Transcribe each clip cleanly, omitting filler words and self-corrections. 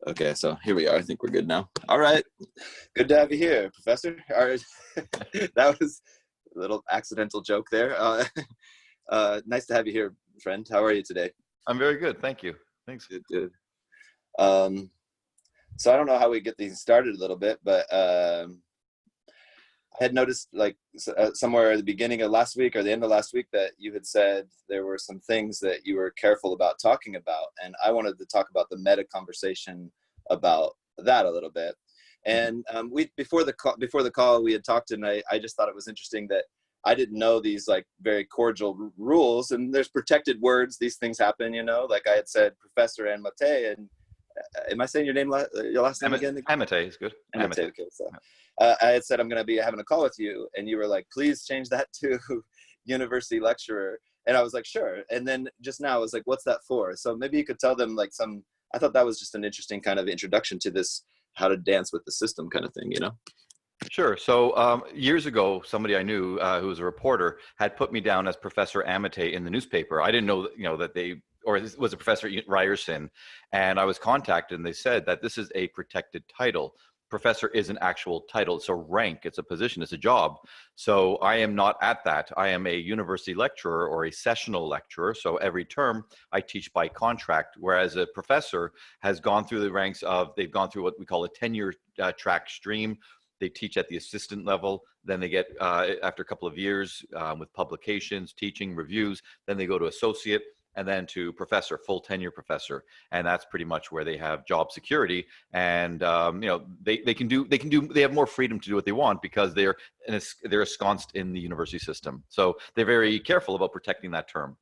Okay, so here we are. I think we're good now. All right. Good to have you here, Professor. All right. That was a little accidental joke there. Nice to have you here, friend. How are you today? I'm very good, thank you. Thanks. Good, good. So I don't know how we get these started a little bit, but I had noticed like somewhere at the beginning of last week or the end of last week that you had said there were some things that you were careful about talking about. And I wanted to talk about the meta conversation about that a little bit. And we before the call we had talked, and I just thought it was interesting that I didn't know these like very cordial rules, and there's protected words. These things happen, you know, like I had said, Professor and Mate, and am I saying your last name again? Amate is good. Amate. Okay, so I had said I'm going to be having a call with you, and you were like, please change that to university lecturer. And I was like, sure. And then just now I was like, what's that for? So maybe you could tell them like I thought that was just an interesting kind of introduction to this, how to dance with the system kind of thing, you know? Sure. So years ago, somebody I knew who was a reporter had put me down as Professor Amate in the newspaper. I didn't know, that they, or this was a Professor Ryerson, and I was contacted and they said that this is a protected title. Professor is an actual title. It's a rank, it's a position, it's a job. So I am not at that. I am a university lecturer or a sessional lecturer. So every term I teach by contract, whereas a professor has gone through the ranks of, they've gone through what we call a tenure track stream. They teach at the assistant level, then they get, after a couple of years with publications, teaching, reviews, then they go to associate, and then to professor, full tenure professor. And that's pretty much where they have job security. And, they have more freedom to do what they want because they're ensconced in the university system. So they're very careful about protecting that term.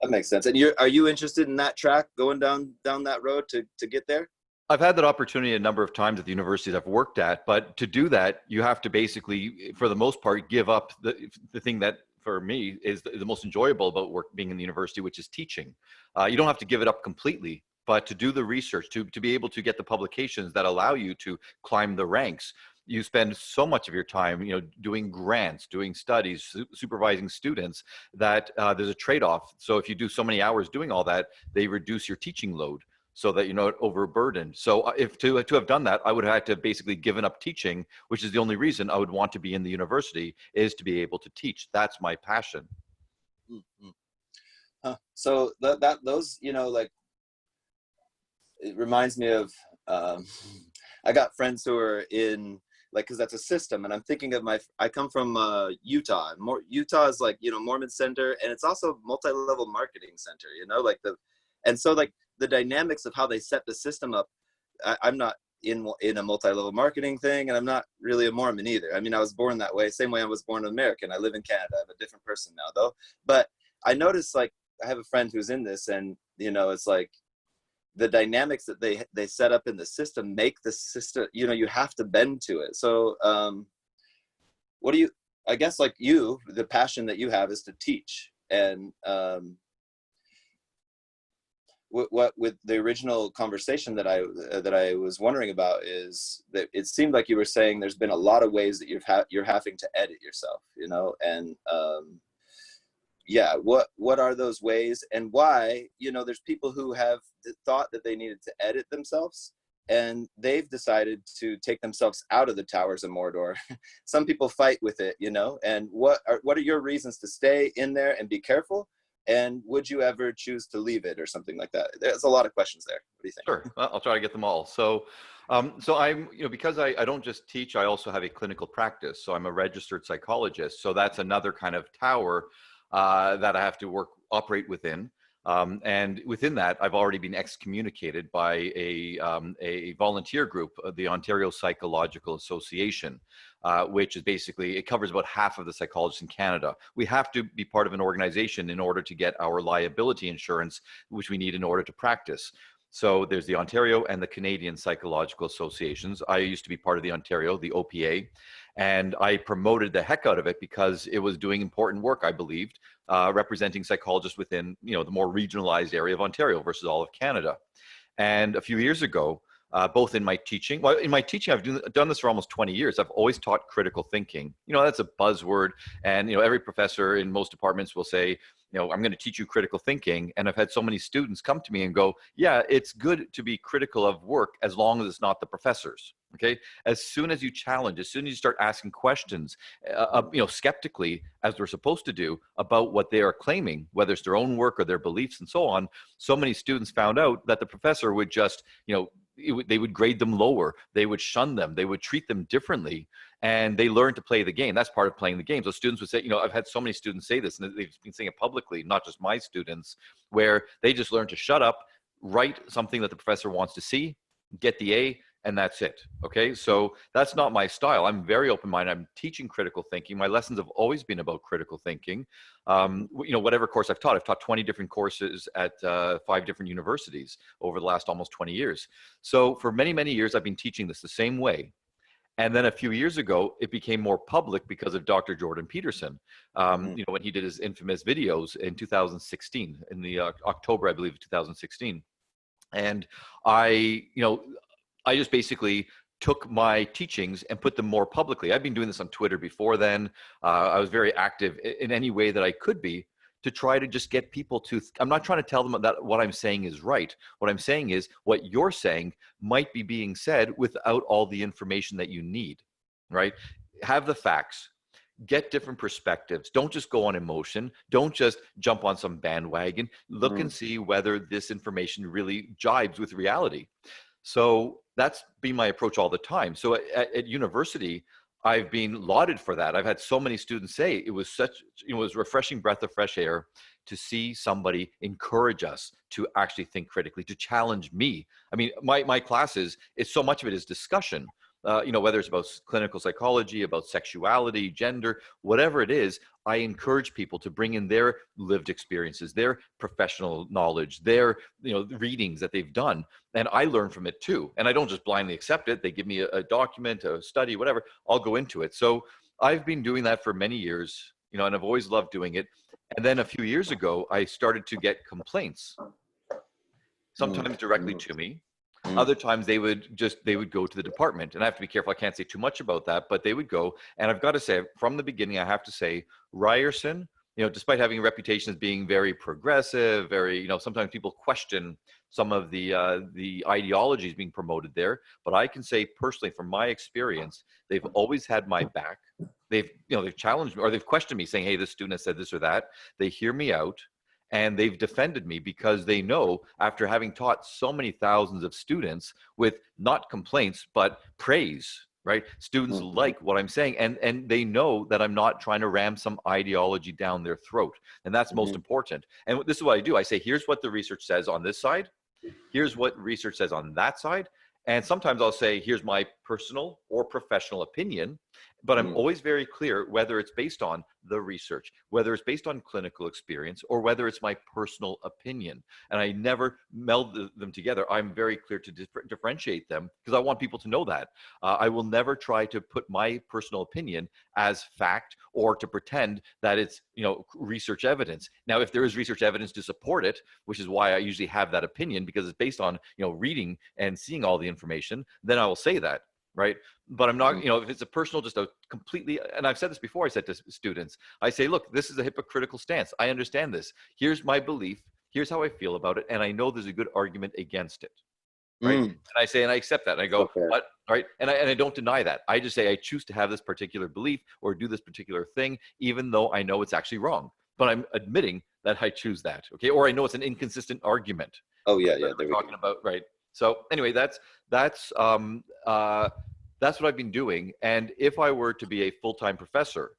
That makes sense. And are you interested in that track, going down that road to get there? I've had that opportunity a number of times at the universities I've worked at, but to do that, you have to basically, for the most part, give up the thing that for me is the most enjoyable about being in the university, which is teaching. You don't have to give it up completely, but to do the research, to be able to get the publications that allow you to climb the ranks, you spend so much of your time, doing grants, doing studies, supervising students, that there's a trade-off. So if you do so many hours doing all that, they reduce your teaching load, so that you're not overburdened. So if to have done that, I would have had to have basically given up teaching, which is the only reason I would want to be in the university, is to be able to teach. That's my passion. Mm-hmm. So those, like, it reminds me of, I got friends who are in, like, because that's a system, and I'm thinking of I come from Utah. Utah is like, Mormon center, and it's also multi-level marketing center, and so like, the dynamics of how they set the system up. I'm not in a multi-level marketing thing, and I'm not really a Mormon either. I mean, I was born that way, same way I was born American. I live in Canada. I'm a different person now, though. But I noticed, like, I have a friend who's in this, and it's like the dynamics that they set up in the system make the system. You have to bend to it. So, what do you? I guess, like you, the passion that you have is to teach, and what with the original conversation that I was wondering about is that it seemed like you were saying there's been a lot of ways that you're having to edit yourself, and what are those ways, and why? There's people who have thought that they needed to edit themselves, and they've decided to take themselves out of the towers of Mordor. Some people fight with it, and what are your reasons to stay in there and be careful? And would you ever choose to leave it or something like that? There's a lot of questions there. What do you think? Sure, well, I'll try to get them all. So I'm, because I don't just teach, I also have a clinical practice. So I'm a registered psychologist. So that's another kind of tower that I have to operate within. And within that, I've already been excommunicated by a volunteer group, the Ontario Psychological Association, which is basically, it covers about half of the psychologists in Canada. We have to be part of an organization in order to get our liability insurance, which we need in order to practice. So there's the Ontario and the Canadian Psychological Associations. I used to be part of the Ontario, the OPA, and I promoted the heck out of it because it was doing important work, I believed, representing psychologists within, the more regionalized area of Ontario versus all of Canada. And a few years ago, both in my teaching, I've done this for almost 20 years. I've always taught critical thinking. That's a buzzword, and every professor in most departments will say, I'm going to teach you critical thinking. And I've had so many students come to me and go, yeah, it's good to be critical of work as long as it's not the professors. Okay. As soon as you challenge, as soon as you start asking questions, skeptically, as we're supposed to do, about what they are claiming, whether it's their own work or their beliefs and so on, so many students found out that the professor would just, they would grade them lower. They would shun them. They would treat them differently. And they learn to play the game. That's part of playing the game. So students would say, I've had so many students say this, and they've been saying it publicly, not just my students, where they just learn to shut up, write something that the professor wants to see, get the A, and that's it. Okay. So that's not my style. I'm very open-minded. I'm teaching critical thinking. My lessons have always been about critical thinking. Whatever course I've taught 20 different courses at 5 different universities over the last almost 20 years. So for many, many years, I've been teaching this the same way. And then a few years ago, it became more public because of Dr. Jordan Peterson. When he did his infamous videos in 2016, in the October, I believe, of 2016. And I just basically took my teachings and put them more publicly. I've been doing this on Twitter before then. I was very active in any way that I could be to try to just get people to, I'm not trying to tell them that what I'm saying is right. What I'm saying is what you're saying might be being said without all the information that you need, right? Have the facts. Get different perspectives. Don't just go on emotion. Don't just jump on some bandwagon. Look and see whether this information really jibes with reality. So that's been my approach all the time. So at university, I've been lauded for that. I've had so many students say it was it was a refreshing breath of fresh air to see somebody encourage us to actually think critically, to challenge me. I mean, my classes, so much of it is discussion. Whether it's about clinical psychology, about sexuality, gender, whatever it is, I encourage people to bring in their lived experiences, their professional knowledge, their readings that they've done, and I learn from it too. And I don't just blindly accept it. They give me a document, a study, whatever. I'll go into it. So I've been doing that for many years, and I've always loved doing it. And then a few years ago, I started to get complaints, sometimes directly to me. Other times they would go to the department, and I have to be careful. I can't say too much about that, but they would go. And I've got to say, from the beginning, I have to say, Ryerson, despite having a reputation as being very progressive, very, sometimes people question some of the ideologies being promoted there. But I can say personally, from my experience, they've always had my back. They've challenged me, or they've questioned me, saying, "Hey, this student has said this or that." They hear me out. And they've defended me because they know, after having taught so many thousands of students with not complaints, but praise, right? Students like what I'm saying, and they know that I'm not trying to ram some ideology down their throat. And that's most important. And this is what I do. I say, here's what the research says on this side. Here's what research says on that side. And sometimes I'll say, here's my personal or professional opinion, but I'm always very clear whether it's based on the research, whether it's based on clinical experience, or whether it's my personal opinion. And I never meld them together. I'm very clear to differentiate them because I want people to know that. I will never try to put my personal opinion as fact or to pretend that it's research evidence. Now, if there is research evidence to support it, which is why I usually have that opinion because it's based on reading and seeing all the information, then I will say that. Right. But I'm not, if it's a personal, just a completely, and I've said this before, I said to students, I say, look, this is a hypocritical stance. I understand this. Here's my belief. Here's how I feel about it. And I know there's a good argument against it. Right. And I say, and I accept that. And I go, what? Right. And I don't deny that. I just say, I choose to have this particular belief or do this particular thing, even though I know it's actually wrong. But I'm admitting that I choose that. Okay. Or I know it's an inconsistent argument. Oh, yeah. We're talking about, right. So anyway, that's what I've been doing. And if I were to be a full-time professor,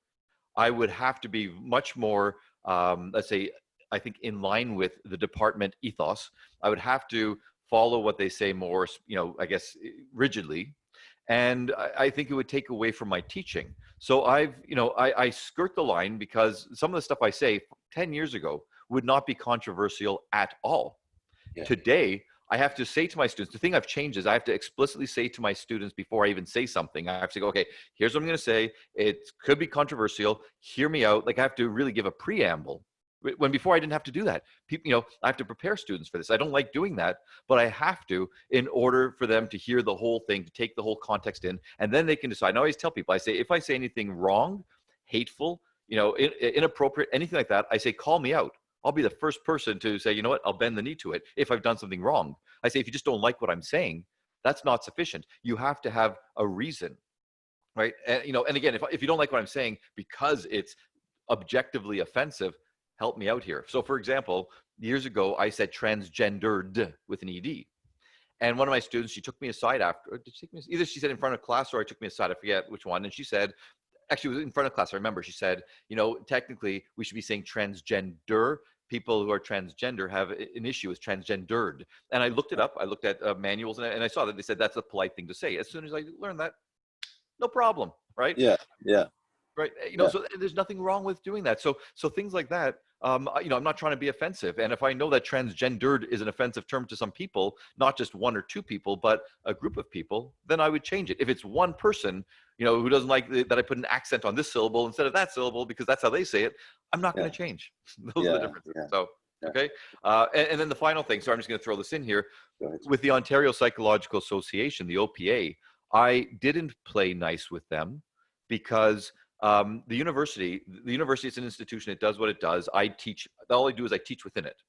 I would have to be much more, let's say, I think in line with the department ethos. I would have to follow what they say more, I guess, rigidly. And I think it would take away from my teaching. So I skirt the line because some of the stuff I say 10 years ago would not be controversial at all. Yeah. Today, I have to say to my students, the thing I've changed is I have to explicitly say to my students before I even say something, I have to go, okay, here's what I'm going to say. It could be controversial. Hear me out. Like I have to really give a preamble. When before I didn't have to do that. People, I have to prepare students for this. I don't like doing that, but I have to in order for them to hear the whole thing, to take the whole context in, and then they can decide. I always tell people, I say, if I say anything wrong, hateful, inappropriate, anything like that, I say, call me out. I'll be the first person to say, you know what, I'll bend the knee to it if I've done something wrong. I say, if you just don't like what I'm saying, that's not sufficient. You have to have a reason, right? And, and again, if you don't like what I'm saying because it's objectively offensive, help me out here. So for example, years ago, I said transgendered with an ED. And one of my students, she took me aside after, did she take me, either she said in front of class or I took me aside, I forget which one. And she said, actually it was in front of class, I remember, she said, technically we should be saying transgender. People who are transgender have an issue with transgendered. And I looked it up, I looked at manuals, and I saw that they said that's a polite thing to say. As soon as I learned that, no problem, right? Yeah. Yeah. Right. Yeah. So there's nothing wrong with doing that. So things like that, I'm not trying to be offensive. And if I know that transgendered is an offensive term to some people, not just one or two people, but a group of people, then I would change it. If it's one person, who doesn't like that I put an accent on this syllable instead of that syllable because that's how they say it, I'm not Yeah. going to change. Those are the Yeah. differences. Yeah. So, Yeah. okay. And then the final thing, so I'm just going to throw this in here. Go ahead. With the Ontario Psychological Association, the OPA, I didn't play nice with them because the university is an institution. It does what it does. I teach. All I do is I teach within it.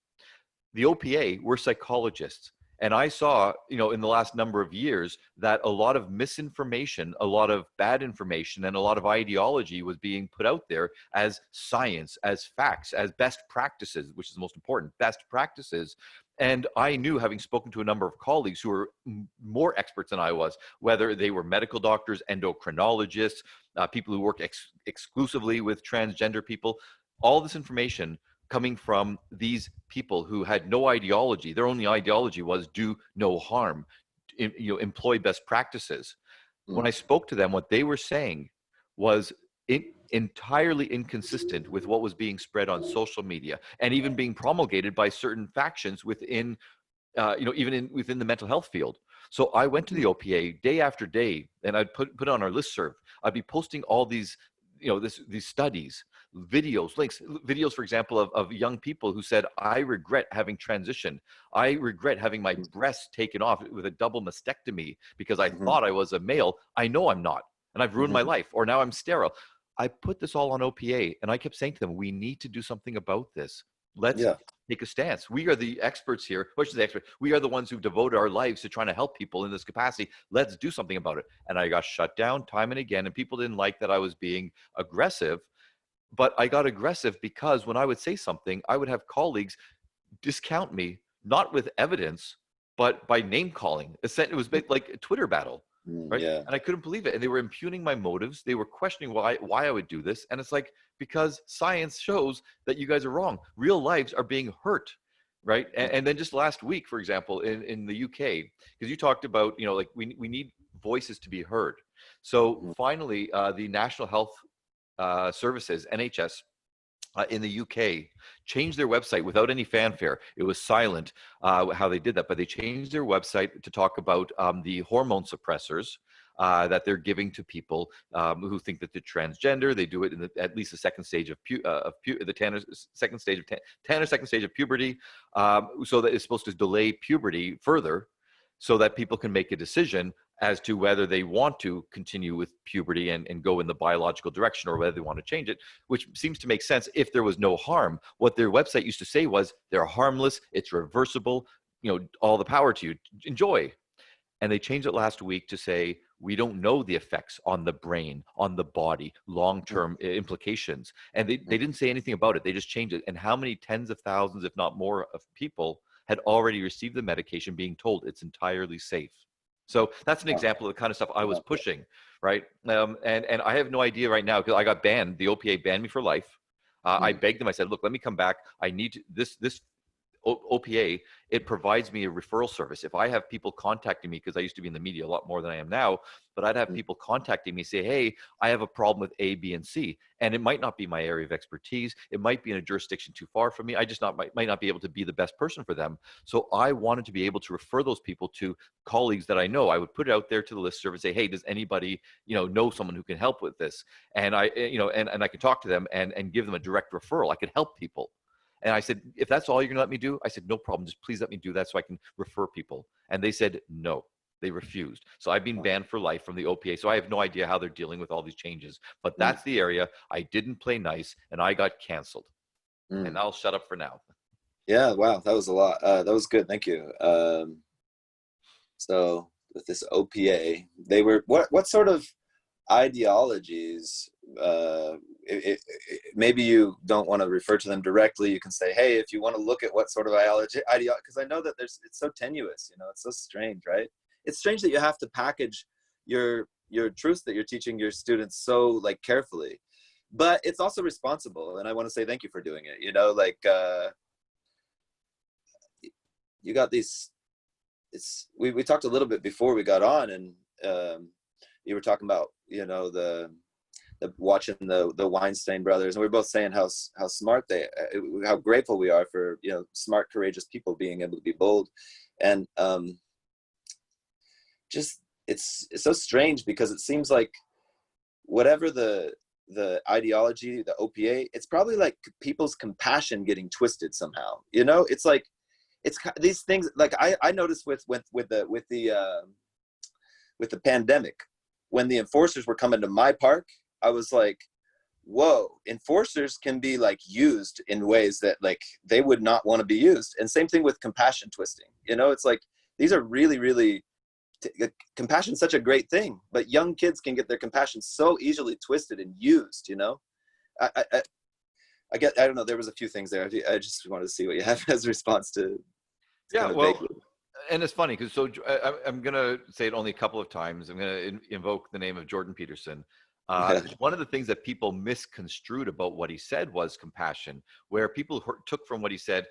The OPA, we're psychologists. And I saw, in the last number of years that a lot of misinformation, a lot of bad information, and a lot of ideology was being put out there as science, as facts, as best practices, which is the most important, best practices. And I knew, having spoken to a number of colleagues who were more experts than I was, whether they were medical doctors, endocrinologists, people who work exclusively with transgender people, all this information coming from these people who had no ideology. Their only ideology was do no harm, employ best practices. When I spoke to them, what they were saying was entirely inconsistent with what was being spread on social media and even being promulgated by certain factions within, even within the mental health field. So I went to the OPA day after day, and I'd put it on our listserv. I'd be posting all these, these studies, videos, links, videos, for example, of young people who said, I regret having transitioned. I regret having my breasts taken off with a double mastectomy because I thought I was a male. I know I'm not, and I've ruined my life, or now I'm sterile. I put this all on OPA, and I kept saying to them, we need to do something about this. Let's take a stance. We are the experts here. Which is the expert? We are the ones who devote our lives to trying to help people in this capacity. Let's do something about it. And I got shut down time and again, and people didn't like that I was being aggressive. But I got aggressive because when I would say something, I would have colleagues discount me, not with evidence, but by name calling. It was like a Twitter battle, right? Yeah. And I couldn't believe it. And they were impugning my motives. They were questioning why I would do this. And it's like, because science shows that you guys are wrong. Real lives are being hurt, right? And then just last week, for example, in the UK, because you talked about, like we need voices to be heard. So finally, the National Health Services, NHS, in the UK changed their website without any fanfare. It was silent how they did that, but they changed their website to talk about the hormone suppressors that they're giving to people who think that they're transgender. They do it in at least the second stage of the Tanner second stage of puberty, so that it's supposed to delay puberty further, so that people can make a decision as to whether they want to continue with puberty and go in the biological direction, or whether they want to change it, which seems to make sense if there was no harm. What their website used to say was, they're harmless, it's reversible, all the power to you, enjoy. And they changed it last week to say, we don't know the effects on the brain, on the body, long-term implications. And they didn't say anything about it. They just changed it. And how many tens of thousands, if not more, of people had already received the medication being told it's entirely safe? So that's an example of the kind of stuff I was pushing, right? And I have no idea right now, because I got banned. The OPA banned me for life. I begged them. I said, look, let me come back. I need this OPA. It provides me a referral service. If I have people contacting me, because I used to be in the media a lot more than I am now, but I'd have people contacting me, say, hey, I have a problem with A, B, and C. And it might not be my area of expertise. It might be in a jurisdiction too far from me. I just might not be able to be the best person for them. So I wanted to be able to refer those people to colleagues that I know. I would put it out there to the listserv and say, hey, does anybody, know someone who can help with this? And I, and I could talk to them and give them a direct referral. I could help people. And I said, if that's all you're going to let me do, I said, no problem. Just please let me do that so I can refer people. And they said, no, they refused. So I've been banned for life from the OPA. So I have no idea how they're dealing with all these changes. But that's the area I didn't play nice, and I got canceled. And Mm. I'll shut up for now. Yeah, wow, that was a lot. That was good. Thank you. So with this OPA, they were what sort of ideologies? Maybe you don't want to refer to them directly. You can say, hey, if you want to look at what sort of ideology, because I know that it's so tenuous. You know, it's so strange, right? It's strange that you have to package your truths that you're teaching your students so like carefully, but it's also responsible, and I want to say thank you for doing it. You know, like you got these, we talked a little bit before we got on, and you were talking about, you know, the watching the Weinstein brothers, and we are both saying how smart how grateful we are for, you know, smart, courageous people being able to be bold, and just it's so strange because it seems like whatever the ideology, the OPA, it's probably like people's compassion getting twisted somehow. You know, it's like it's these things. Like I noticed with the pandemic, when the enforcers were coming to my park, I was like, whoa, enforcers can be like used in ways that like they would not want to be used. And same thing with compassion twisting. You know, it's like these are really, really compassion is such a great thing, but young kids can get their compassion so easily twisted and used. You know, I I get, I don't know. There was a few things there. I just wanted to see what you have as a response to Yeah, kind of well, vaguely. and it's funny because I'm going to say it only a couple of times. I'm going to invoke the name of Jordan Peterson. Yeah. One of the things that people misconstrued about what he said was compassion, where people took from what he said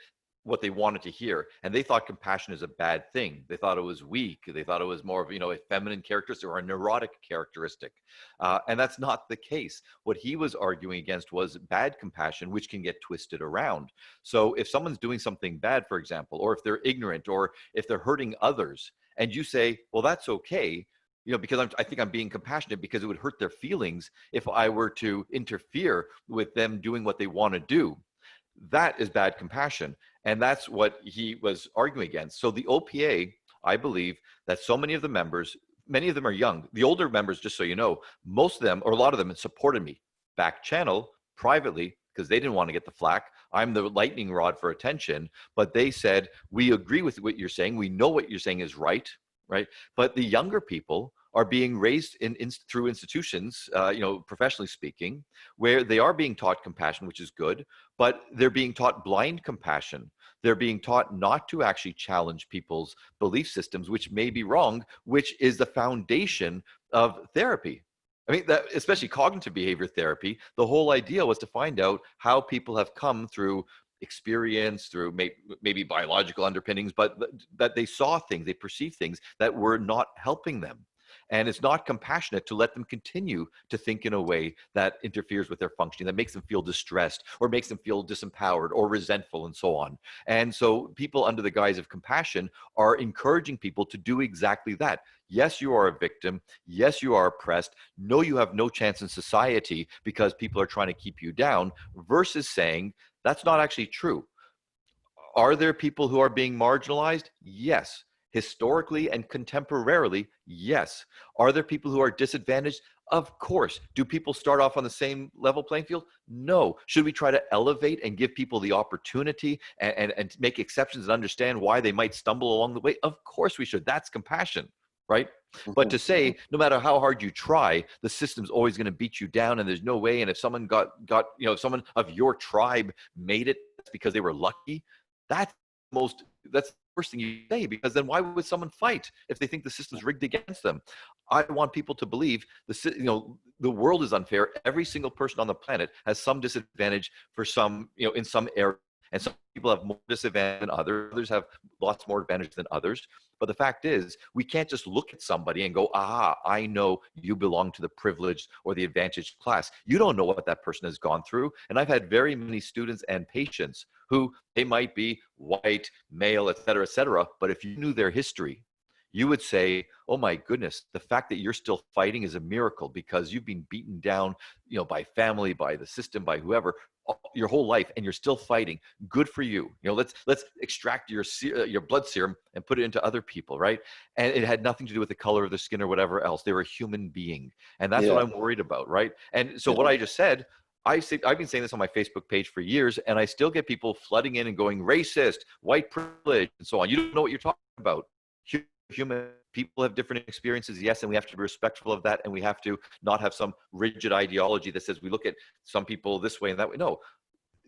what they wanted to hear, and they thought compassion is a bad thing. They thought it was weak. They thought it was more of, you know, a feminine characteristic or a neurotic characteristic, and that's not the case. What he was arguing against was bad compassion, which can get twisted around. So if someone's doing something bad, for example, or if they're ignorant, or if they're hurting others, and you say, well, that's okay, you know, because I think I'm being compassionate because it would hurt their feelings if I were to interfere with them doing what they want to do. That is bad compassion. And that's what he was arguing against. So the OPA, I believe that so many of the members, many of them are young. The older members, just so you know, most of them, or a lot of them, supported me back channel privately because they didn't want to get the flack. I'm the lightning rod for attention, but they said, we agree with what you're saying. We know what you're saying is right, right? But the younger people are being raised through institutions, you know, professionally speaking, where they are being taught compassion, which is good, but they're being taught blind compassion. They're being taught not to actually challenge people's belief systems, which may be wrong, which is the foundation of therapy. I mean, that, especially cognitive behavior therapy, the whole idea was to find out how people have come through experience, through maybe biological underpinnings, but that they saw things, they perceived things that were not helping them. And it's not compassionate to let them continue to think in a way that interferes with their functioning, that makes them feel distressed or makes them feel disempowered or resentful and so on. And so people under the guise of compassion are encouraging people to do exactly that. Yes, you are a victim. Yes, you are oppressed. No, you have no chance in society because people are trying to keep you down, versus saying that's not actually true. Are there people who are being marginalized? Yes. Historically and contemporarily, yes. Are there people who are disadvantaged? Of course. Do people start off on the same level playing field? No. Should we try to elevate and give people the opportunity and make exceptions and understand why they might stumble along the way? Of course we should. That's compassion, right? But Mhm, to mhm. say, no matter how hard you try, the system's always going to beat you down and there's no way. And if someone you know, if someone of your tribe made it, it's because they were lucky. That's that's the worst thing you say, because then why would someone fight if they think the system's rigged against them? I want people to believe you know, the world is unfair. Every single person on the planet has some disadvantage for some, you know, in some area. And some people have more disadvantage than others. Others have lots more advantage than others. But the fact is, we can't just look at somebody and go, aha, I know you belong to the privileged or the advantaged class. You don't know what that person has gone through. And I've had very many students and patients who they might be white, male, et cetera, but if you knew their history, you would say, oh my goodness, the fact that you're still fighting is a miracle because you've been beaten down, you know, by family, by the system, by whoever, your whole life, and you're still fighting. Good for you. You know, let's extract your blood serum and put it into other people, right? And it had nothing to do with the color of the skin or whatever else. They were a human being, and that's what Yeah, I'm worried about, right? And so yeah, what I just said, I've been saying this on my Facebook page for years, and I still get people flooding in and going racist, white privilege, and so on. You don't know what you're talking about. Human people have different experiences, yes, and we have to be respectful of that, and we have to not have some rigid ideology that says we look at some people this way and that way. No,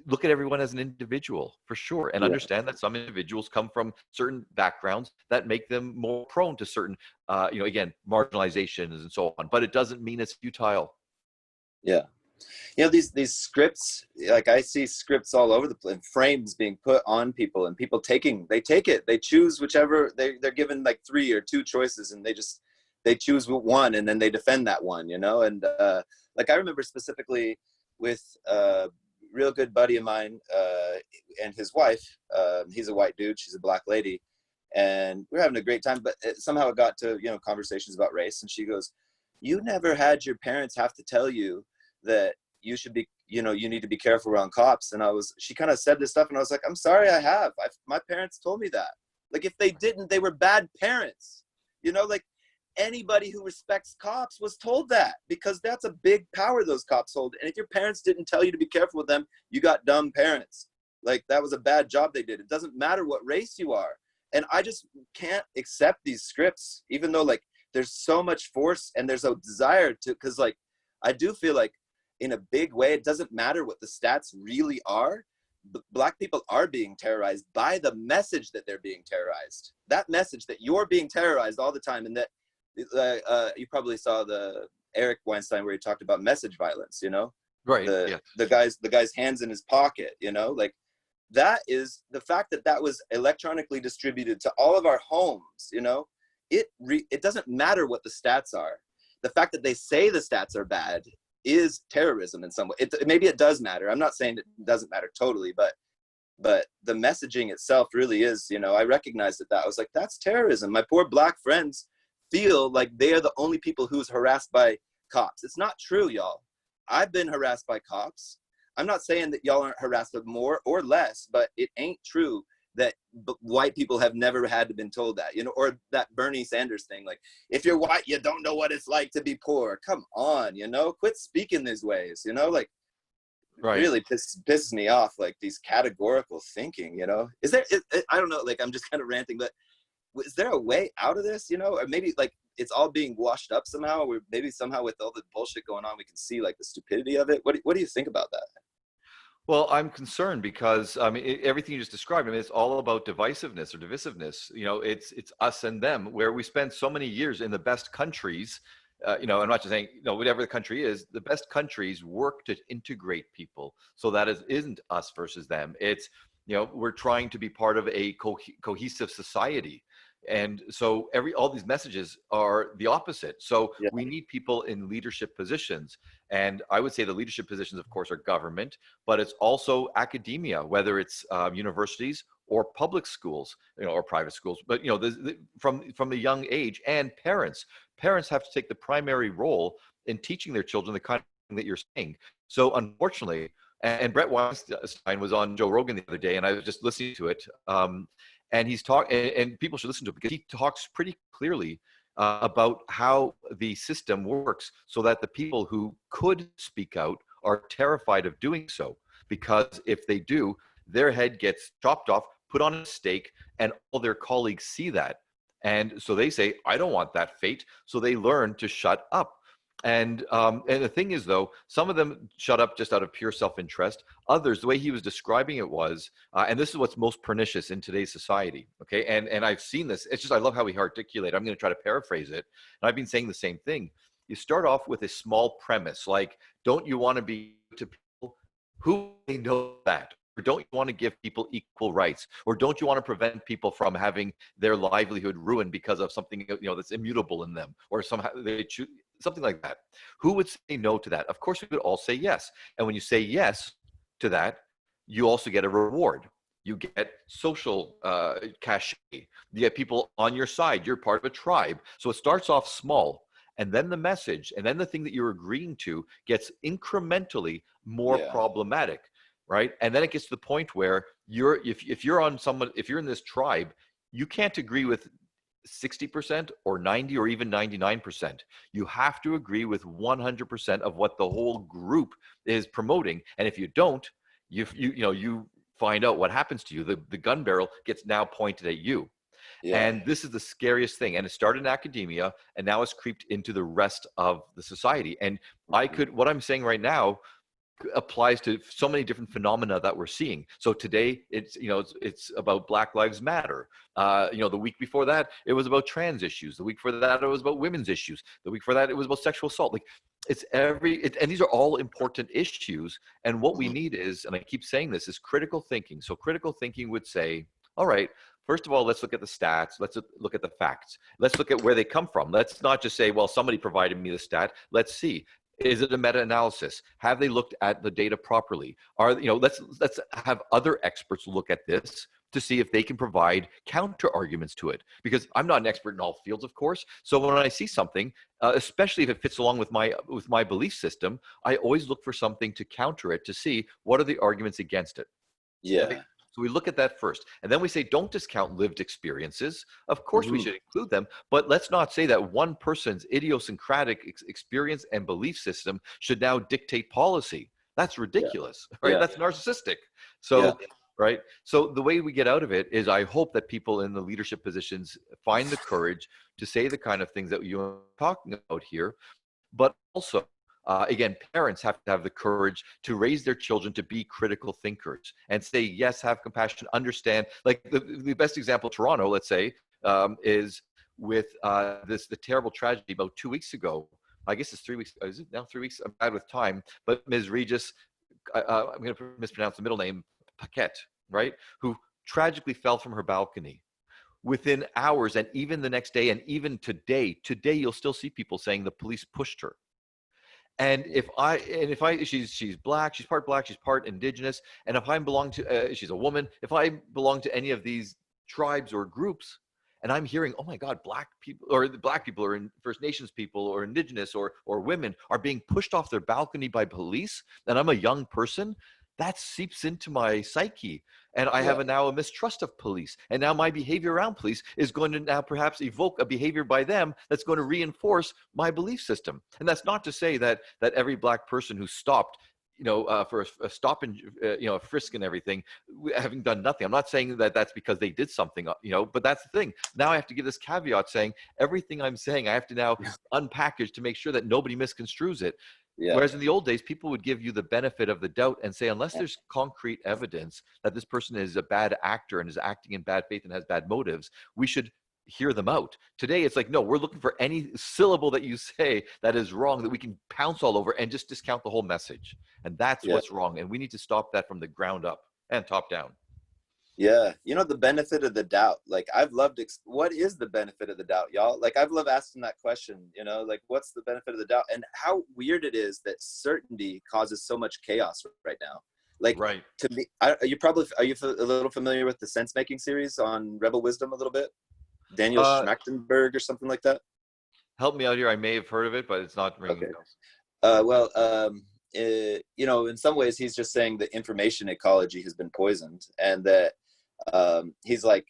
look at everyone as an individual for sure, and Yeah. understand that some individuals come from certain backgrounds that make them more prone to certain, again, marginalizations and so on. But it doesn't mean it's futile. Yeah. You know, these scripts, like I see scripts all over the place, frames being put on people, and people they choose whichever they're given, like 3 or 2 choices, and they choose one, and then they defend that one, you know. And like I remember specifically with a real good buddy of mine and his wife. He's a white dude, she's a black lady, and we're having a great time, but somehow it got to, you know, conversations about race, and she goes, you never had your parents have to tell you that you should be, you know, you need to be careful around cops. And she kind of said this stuff, and I was like, I'm sorry, my parents told me that. Like, if they didn't, they were bad parents, you know. Like, anybody who respects cops was told that, because that's a big power those cops hold. And if your parents didn't tell you to be careful with them, you got dumb parents. Like, that was a bad job they did. It doesn't matter what race you are. And I just can't accept these scripts, even though, like, there's so much force and there's a desire to, because, like, I do feel like in a big way, it doesn't matter what the stats really are. Black people are being terrorized by the message that they're being terrorized. That message that you're being terrorized all the time. And that you probably saw the Eric Weinstein where he talked about message violence, you know, Right. the Yeah. the guy's hands in his pocket, you know, like, that is the fact that was electronically distributed to all of our homes, you know. It doesn't matter what the stats are. The fact that they say the stats are bad is terrorism in some way. Maybe it does matter. I'm not saying it doesn't matter totally, but the messaging itself really is, you know. I recognized that I was like, that's terrorism. My poor black friends feel like they are the only people who's harassed by cops. It's not true, y'all. I've been harassed by cops. I'm not saying that y'all aren't harassed with more or less, but it ain't true that white people have never had to been told that, you know, or that Bernie Sanders thing, like, if you're white, you don't know what it's like to be poor. Come on, you know, quit speaking these ways, you know, like, Right. really pisses me off, like, these categorical thinking, you know. I don't know, like, I'm just kind of ranting, but is there a way out of this, you know? Or maybe, like, it's all being washed up somehow, or maybe somehow with all the bullshit going on, we can see, like, the stupidity of it. What do you think about that? Well, I'm concerned because I mean everything you just described. I mean, it's all about divisiveness or divisiveness. You know, it's us and them, where we spend so many years in the best countries. I'm not just saying, whatever the country is, the best countries work to integrate people, so that isn't us versus them. It's, we're trying to be part of a cohesive society. And so all these messages are the opposite. So Yeah. we need people in leadership positions. And I would say the leadership positions, of course, are government, but it's also academia, whether it's universities or public schools, or private schools. But from the young age, and parents have to take the primary role in teaching their children the kind of thing that you're saying. So unfortunately, and Brett Weinstein was on Joe Rogan the other day, and I was just listening to it. And he's and people should listen to it because he talks pretty clearly about how the system works, so that the people who could speak out are terrified of doing so, because if they do, their head gets chopped off, put on a stake, and all their colleagues see that. And so they say, I don't want that fate. So they learn to shut up. And the thing is, though, some of them shut up just out of pure self-interest. Others, the way he was describing it was, and this is what's most pernicious in today's society. Okay, and I've seen this. It's just I love how he articulated. I'm going to try to paraphrase it, and I've been saying the same thing. You start off with a small premise, like, don't you want to be to people who may know that? Or don't you want to give people equal rights? Or don't you want to prevent people from having their livelihood ruined because of something that's immutable in them, or somehow they choose something like that? Who would say no to that? Of course, we would all say yes. And when you say yes to that, you also get a reward. You get social cachet. You get people on your side. You're part of a tribe. So it starts off small. And then the message, and then the thing that you're agreeing to gets incrementally more Yeah. problematic, right? And then it gets to the point where if you're in this tribe, you can't agree with 60% or 90 or even 99%. You have to agree with 100% of what the whole group is promoting. And if you don't, you find out what happens to you. The gun barrel gets now pointed at you. Yeah. And this is the scariest thing. And it started in academia and now it's creeped into the rest of the society. And what I'm saying right now applies to so many different phenomena that we're seeing. So today it's about Black Lives Matter. The week before that it was about trans issues. The week before that it was about women's issues. The week before that it was about sexual assault. Like and these are all important issues. And what we need is, and I keep saying this, is critical thinking. So critical thinking would say, all right, first of all, let's look at the stats. Let's look at the facts. Let's look at where they come from. Let's not just say, well, somebody provided me the stat. Let's see. Is it a meta-analysis? Have they looked at the data properly? Let's have other experts look at this to see if they can provide counter arguments to it. Because I'm not an expert in all fields, of course. So when I see something, especially if it fits along with my belief system, I always look for something to counter it to see what are the arguments against it. Yeah. Right? So we look at that first. And then we say, don't discount lived experiences. Of course, we should include them. But let's not say that one person's idiosyncratic experience and belief system should now dictate policy. That's ridiculous, right? Yeah. That's narcissistic. So, right? So the way we get out of it is I hope that people in the leadership positions find the courage to say the kind of things that you are talking about here, but also again, parents have to have the courage to raise their children to be critical thinkers and say, yes, have compassion, understand. Like the best example, Toronto, let's say, is with the terrible tragedy about 2 weeks ago. I guess it's 3 weeks. Is it now 3 weeks? I'm bad with time. But Ms. Regis, I'm going to mispronounce the middle name, Paquette, right? Who tragically fell from her balcony within hours, and even the next day, and even today you'll still see people saying the police pushed her. And she's black, she's part indigenous. And if I belong to, she's a woman, if I belong to any of these tribes or groups, and I'm hearing, oh my God, black people or First Nations people or indigenous or women are being pushed off their balcony by police, and I'm a young person, that seeps into my psyche. And I have now a mistrust of police. And now my behavior around police is going to now perhaps evoke a behavior by them that's going to reinforce my belief system. And that's not to say that every black person who stopped, for a stop and, a frisk and everything, having done nothing. I'm not saying that that's because they did something, but that's the thing. Now I have to give this caveat saying everything I'm saying, I have to now unpackage to make sure that nobody misconstrues it. Yeah. Whereas in the old days, people would give you the benefit of the doubt and say, unless there's concrete evidence that this person is a bad actor and is acting in bad faith and has bad motives, we should hear them out. Today, it's like, no, we're looking for any syllable that you say that is wrong that we can pounce all over and just discount the whole message. And that's what's wrong. And we need to stop that from the ground up and top down. Yeah. The benefit of the doubt. Like, I've loved, what is the benefit of the doubt, y'all? Like, I've loved asking that question, like, what's the benefit of the doubt? And how weird it is that certainty causes so much chaos right now. Like, right. To me, are you a little familiar with the sense-making series on Rebel Wisdom a little bit? Daniel Schmachtenberg or something like that? Help me out here. I may have heard of it, but it's not ringing bells. In some ways, he's just saying that information ecology has been poisoned, and that he's like,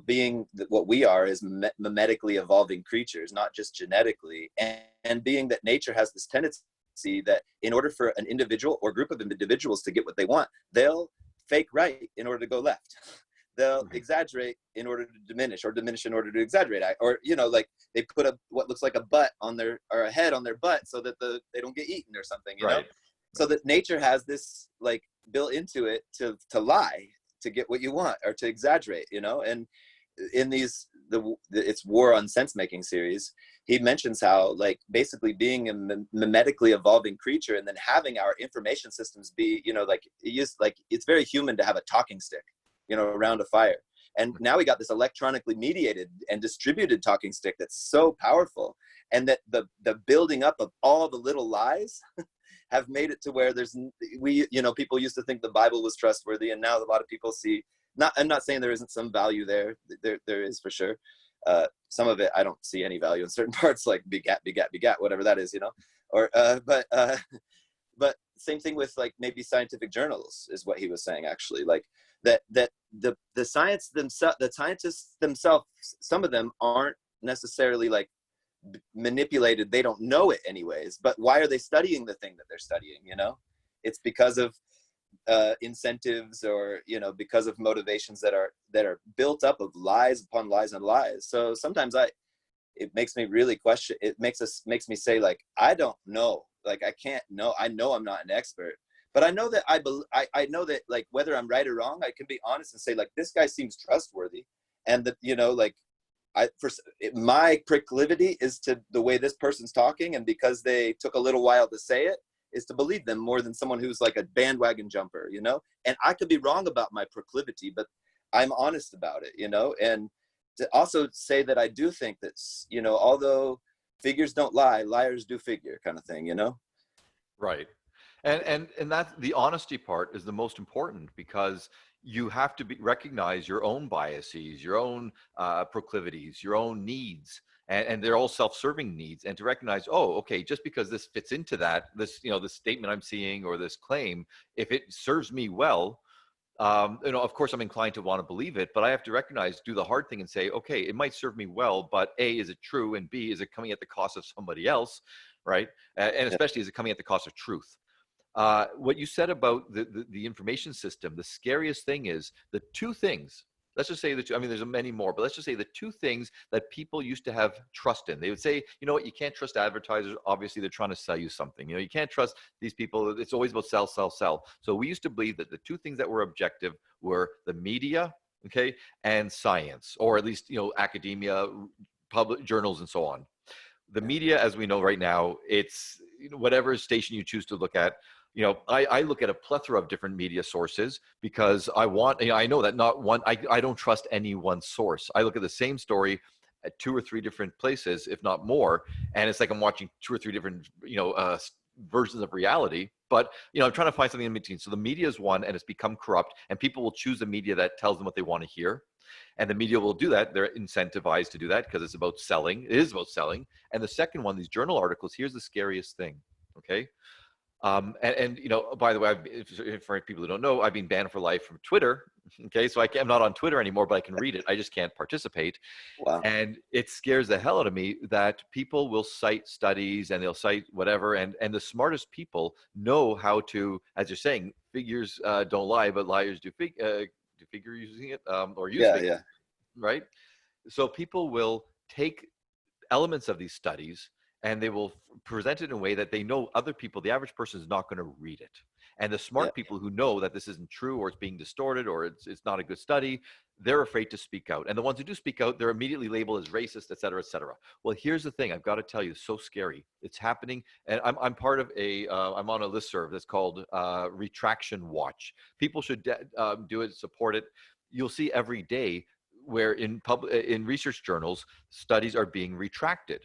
being what we are is mimetically evolving creatures, not just genetically, and being that nature has this tendency that in order for an individual or group of individuals to get what they want, they'll fake right in order to go left. They'll exaggerate in order to diminish, or diminish in order to exaggerate, or like they put what looks like a butt on or a head on their butt so that they don't get eaten or something, you know? So that nature has this like built into it to lie, to get what you want, or to exaggerate, and in it's War on Sense Making series, he mentions how like basically being a mimetically evolving creature and then having our information systems be, it's very human to have a talking stick, around a fire. And now we got this electronically mediated and distributed talking stick that's so powerful, and that the building up of all the little lies have made it to where people used to think the Bible was trustworthy, and now a lot of people see, I'm not saying there isn't some value there is for sure. Some of it I don't see any value in certain parts, like begat, whatever that is, but same thing with like maybe scientific journals is what he was saying, actually. Like that the science themselves, the scientists themselves, some of them aren't necessarily like manipulated. They don't know it anyways, but why are they studying the thing that they're studying? It's because of incentives, or because of motivations that are built up of lies upon lies and lies. So sometimes it makes me really question. It makes me say, like, I don't know, like I can't know. I know I'm not an expert, but I know that I know that, like, whether I'm right or wrong, I can be honest and say, like, this guy seems trustworthy, and that, like, my proclivity is to the way this person's talking, and because they took a little while to say it, is to believe them more than someone who's like a bandwagon jumper, and I could be wrong about my proclivity, but I'm honest about it, and to also say that I do think that, although figures don't lie, liars do figure, kind of thing, Right. And that the honesty part is the most important, because you have to recognize your own biases, your own proclivities, your own needs, and they're all self-serving needs. And to recognize, oh, okay, just because this fits into that, this statement I'm seeing or this claim, if it serves me well, of course I'm inclined to want to believe it, but I have to recognize, do the hard thing and say, okay, it might serve me well, but A, is it true? And B, is it coming at the cost of somebody else? Right. And Yeah, especially, is it coming at the cost of truth? What you said about the information system, the scariest thing is the two things. Let's just say that, I mean, there's many more, but let's just say the two things that people used to have trust in. They would say, you know what, you can't trust advertisers. Obviously, they're trying to sell you something. You can't trust these people. It's always about sell, sell, sell. So we used to believe that the two things that were objective were the media, okay, and science, or at least, academia, public journals, and so on. The yeah, media, as we know right now, it's whatever station you choose to look at. I look at a plethora of different media sources, because I know that not one, I don't trust any one source. I look at the same story at two or three different places, if not more, and it's like I'm watching two or three different versions of reality. But I'm trying to find something in between. So the media is one, and it's become corrupt, and people will choose the media that tells them what they want to hear. And the media will do that. They're incentivized to do that because it's about selling. It is about selling. And the second one, these journal articles, here's the scariest thing. Okay. And by the way, for people who don't know, I've been banned for life from Twitter. Okay. So I'm not on Twitter anymore, but I can read it. I just can't participate. wow, And it scares the hell out of me that people will cite studies and they'll cite whatever. And the smartest people know how to, as you're saying, figures don't lie, but liars do figure using it, or use yeah, figures, yeah, right? So people will take elements of these studies and they will present it in a way that they know other people, the average person, is not going to read it. And the yeah, smart people who know that this isn't true, or it's being distorted, or it's not a good study, they're afraid to speak out. And the ones who do speak out, they're immediately labeled as racist, et cetera, et cetera. Well, here's the thing. I've got to tell you, it's so scary. It's happening. And I'm part of I'm on a listserv that's called Retraction Watch. People should do it, support it. You'll see every day where in research journals, studies are being retracted,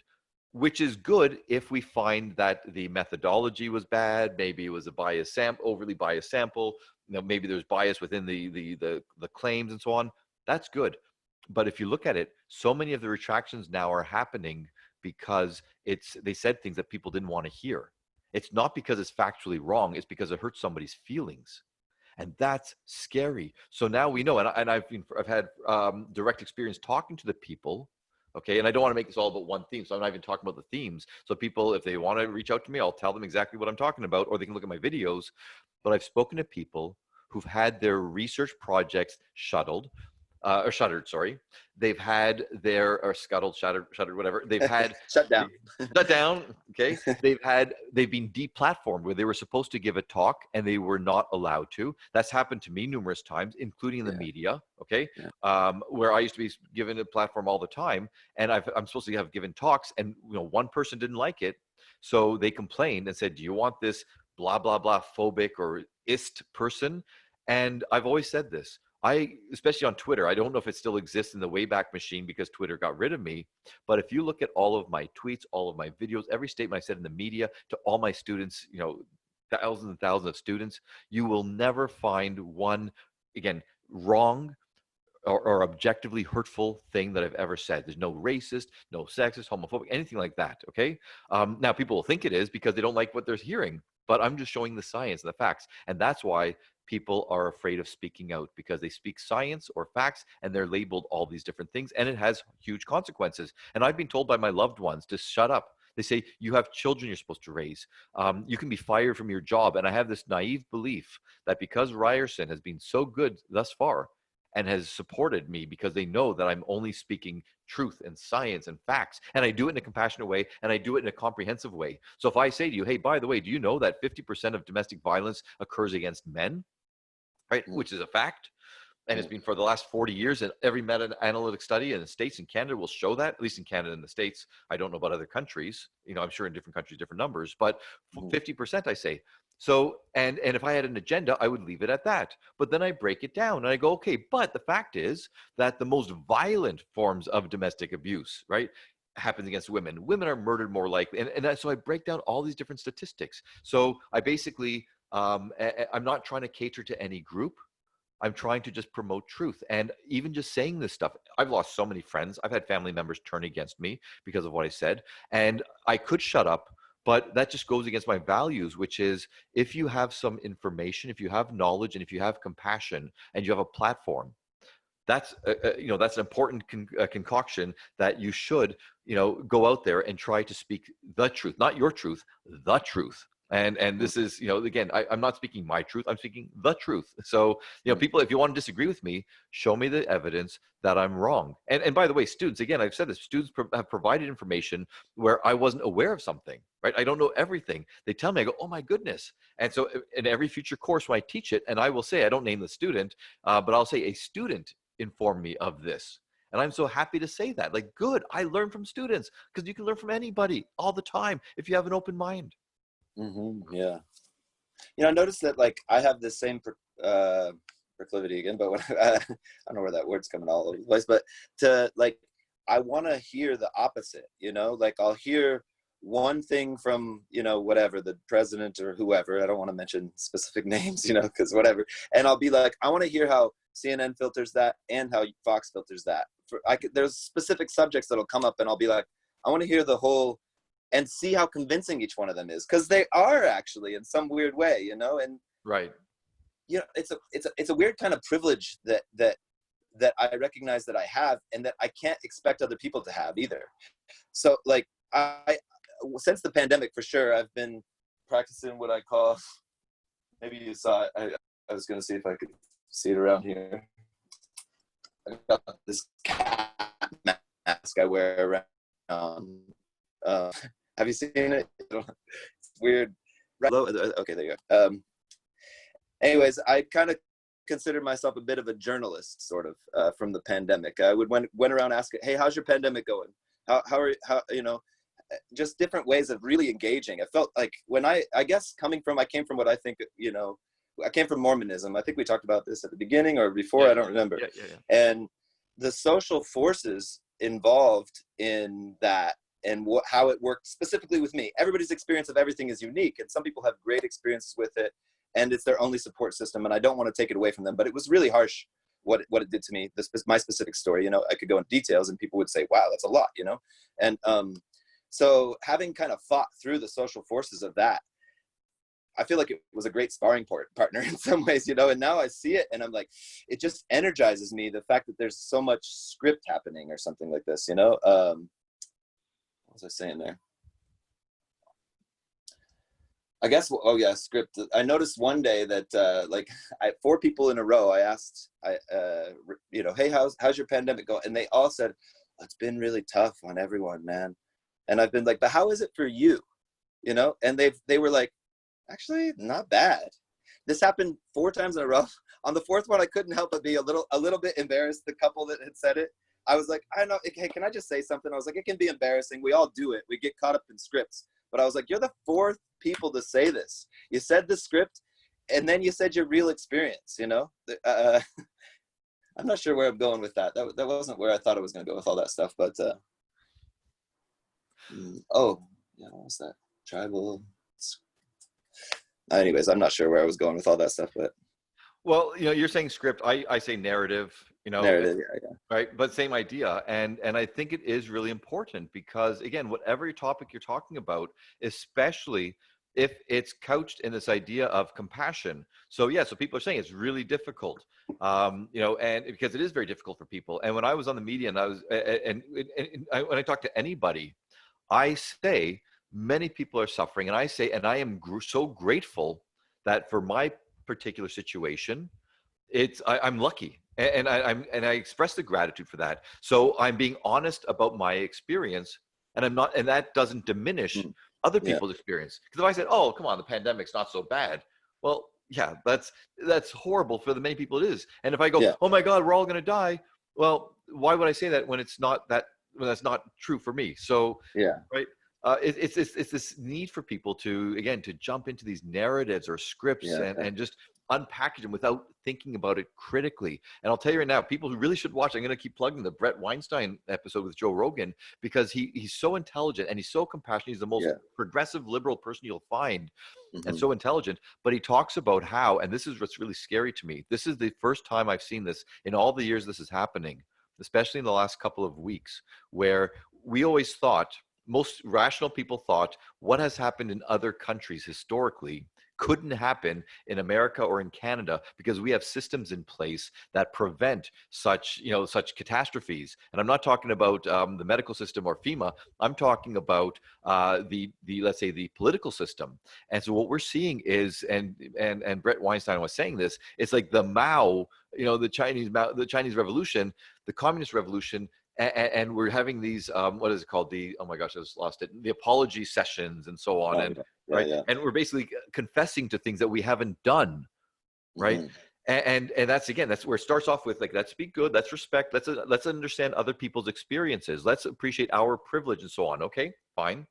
which is good if we find that the methodology was bad, maybe it was a overly biased sample, maybe there's bias within the claims and so on. That's good. But if you look at it, so many of the retractions now are happening because they said things that people didn't want to hear. It's not because it's factually wrong, it's because it hurts somebody's feelings. And that's scary. So now we know, and I've had direct experience talking to the people. Okay, and I don't want to make this all about one theme, so I'm not even talking about the themes. So people, if they want to reach out to me, I'll tell them exactly what I'm talking about, or they can look at my videos. But I've spoken to people who've had their research projects shuttered. Sorry, they've had their or scuttled, shuttered, whatever. They've had shut down. shut down. Okay, they've been deplatformed, where they were supposed to give a talk and they were not allowed to. That's happened to me numerous times, including in the Yeah, media. Okay, yeah, where I used to be given a platform all the time, and I'm supposed to have given talks, and one person didn't like it, so they complained and said, "Do you want this blah blah blah phobic or ist person?" And I've always said this. Especially on Twitter, I don't know if it still exists in the Wayback Machine because Twitter got rid of me. But if you look at all of my tweets, all of my videos, every statement I said in the media to all my students, thousands and thousands of students, you will never find one, again, wrong or objectively hurtful thing that I've ever said. There's no racist, no sexist, homophobic, anything like that. Okay. Now people will think it is because they don't like what they're hearing, but I'm just showing the science and the facts. And that's why people are afraid of speaking out because they speak science or facts and they're labeled all these different things, and it has huge consequences. And I've been told by my loved ones to shut up. They say, you have children you're supposed to raise. You can be fired from your job. And I have this naive belief that because Ryerson has been so good thus far and has supported me because they know that I'm only speaking truth and science and facts, and I do it in a compassionate way, and I do it in a comprehensive way. So if I say to you, hey, by the way, do you know that 50% of domestic violence occurs against men, right? Which is a fact. And it's been for the last 40 years, and every meta-analytic study in the States and Canada will show that, at least in Canada and the States. I don't know about other countries. I'm sure in different countries, different numbers, but 50%, I say. So, and if I had an agenda, I would leave it at that. But then I break it down and I go, okay, but the fact is that the most violent forms of domestic abuse, right, happens against women. Women are murdered more likely. So I break down all these different statistics. So I basically, I'm not trying to cater to any group. I'm trying to just promote truth. And even just saying this stuff, I've lost so many friends. I've had family members turn against me because of what I said. And I could shut up, but that just goes against my values, which is if you have some information, if you have knowledge, and if you have compassion and you have a platform, that's that's an important concoction that you should go out there and try to speak the truth, not your truth, the truth. And this is, again, I'm not speaking my truth, I'm speaking the truth. So people, if you want to disagree with me, show me the evidence that I'm wrong. And by the way, students, again, I've said this, students have provided information where I wasn't aware of something, right? I don't know everything. They tell me, I go, oh my goodness. And so in every future course when I teach it, and I will say, I don't name the student, but I'll say a student inform me of this. And I'm so happy to say that. Like, good, I learn from students, because you can learn from anybody all the time if you have an open mind. Yeah. I noticed that, like, I have the same proclivity again, but I don't know where that word's coming all over the place, but I want to hear the opposite, like I'll hear one thing from, whatever, the president or whoever, I don't want to mention specific names, because whatever. And I'll be like, I want to hear how CNN filters that and how Fox filters that. There's specific subjects that'll come up and I'll be like, I want to hear the whole and see how convincing each one of them is. Cause they are actually in some weird way, and right. It's a weird kind of privilege that I recognize that I have and that I can't expect other people to have either. So like since the pandemic, for sure, I've been practicing what I call, maybe you saw it. I was going to see if I could see it around here. I got this cat mask I wear around. Have you seen it? It's weird. Okay, there you go. Anyways, I kind of consider myself a bit of a journalist, sort of, from the pandemic. I went around asking, "Hey, how's your pandemic going? How just different ways of really engaging." I felt like when I guess I came from what I think, I came from Mormonism. I think we talked about this at the beginning or before. I don't remember. Yeah. And the social forces involved in that and how it worked specifically with me. Everybody's experience of everything is unique, and some people have great experiences with it, and it's their only support system. And I don't want to take it away from them, but it was really harsh what it did to me. My specific story, I could go into details, and people would say, "Wow, that's a lot," And so having kind of fought through the social forces of that, I feel like it was a great sparring partner in some ways, and now I see it and I'm like, it just energizes me, the fact that there's so much script happening or something like this, what was I saying there? I guess, script. I noticed one day that 4 people in a row, I asked, hey, how's your pandemic going? And they all said, it's been really tough on everyone, man. And I've been like, but how is it for you? And they were like, actually, not bad. This happened 4 times in a row. On the 4th one, I couldn't help but be a little bit embarrassed. The couple that had said it, I was like, I know. Hey, can I just say something? I was like, it can be embarrassing. We all do it. We get caught up in scripts. But I was like, you're the 4th people to say this. You said the script, and then you said your real experience. I'm not sure where I'm going with that. That wasn't where I thought I was going to go with all that stuff. But what was that? Tribal. Anyways, I'm not sure where I was going with all that stuff, but. Well, you're saying script. I say narrative. Narrative, yeah. Right, but same idea, and I think it is really important because, again, whatever topic you're talking about, especially if it's couched in this idea of compassion. So yeah, so people are saying it's really difficult, and because it is very difficult for people. And when I was on the media, and I was, when I talk to anybody, I say many people are suffering, and I say, and I am so grateful that for my particular situation, I'm lucky, and I express the gratitude for that. So I'm being honest about my experience, and I'm not, and that doesn't diminish Mm. other Yeah, people's experience. Because if I said, "Oh, come on, the pandemic's not so bad," well, yeah, that's horrible for the many people it is. And if I go, yeah, "Oh my God, we're all going to die," well, why would I say that when it's not that when that's not true for me? So, yeah, right. It's this need for people to, again, to jump into these narratives or scripts, yeah, and just unpackage them without thinking about it critically. And I'll tell you right now, people who really should watch, I'm going to keep plugging the Brett Weinstein episode with Joe Rogan, because he's so intelligent and he's so compassionate. He's the most yeah. progressive liberal person you'll find, and Hmm. so intelligent. But he talks about how, and this is what's really scary to me, this is the first time I've seen this in all the years this is happening, especially in the last couple of weeks, where we always thought, most rational people thought, what has happened in other countries historically couldn't happen in America or in Canada, because we have systems in place that prevent such catastrophes. And I'm not talking about the medical system or FEMA. I'm talking about the let's say the political system. And so what we're seeing is, and Brett Weinstein was saying this, it's like the Mao, the Chinese Revolution, the Communist Revolution, and we're having these what is it called, the, oh my gosh, I just lost it, the apology sessions and so on. Oh, And yeah, yeah, right, yeah. and we're basically confessing to things that we haven't done, right? Hmm. And that's, again, that's where it starts off with, like, let's be good, let's respect, let's understand other people's experiences, let's appreciate our privilege and so on. Okay, fine.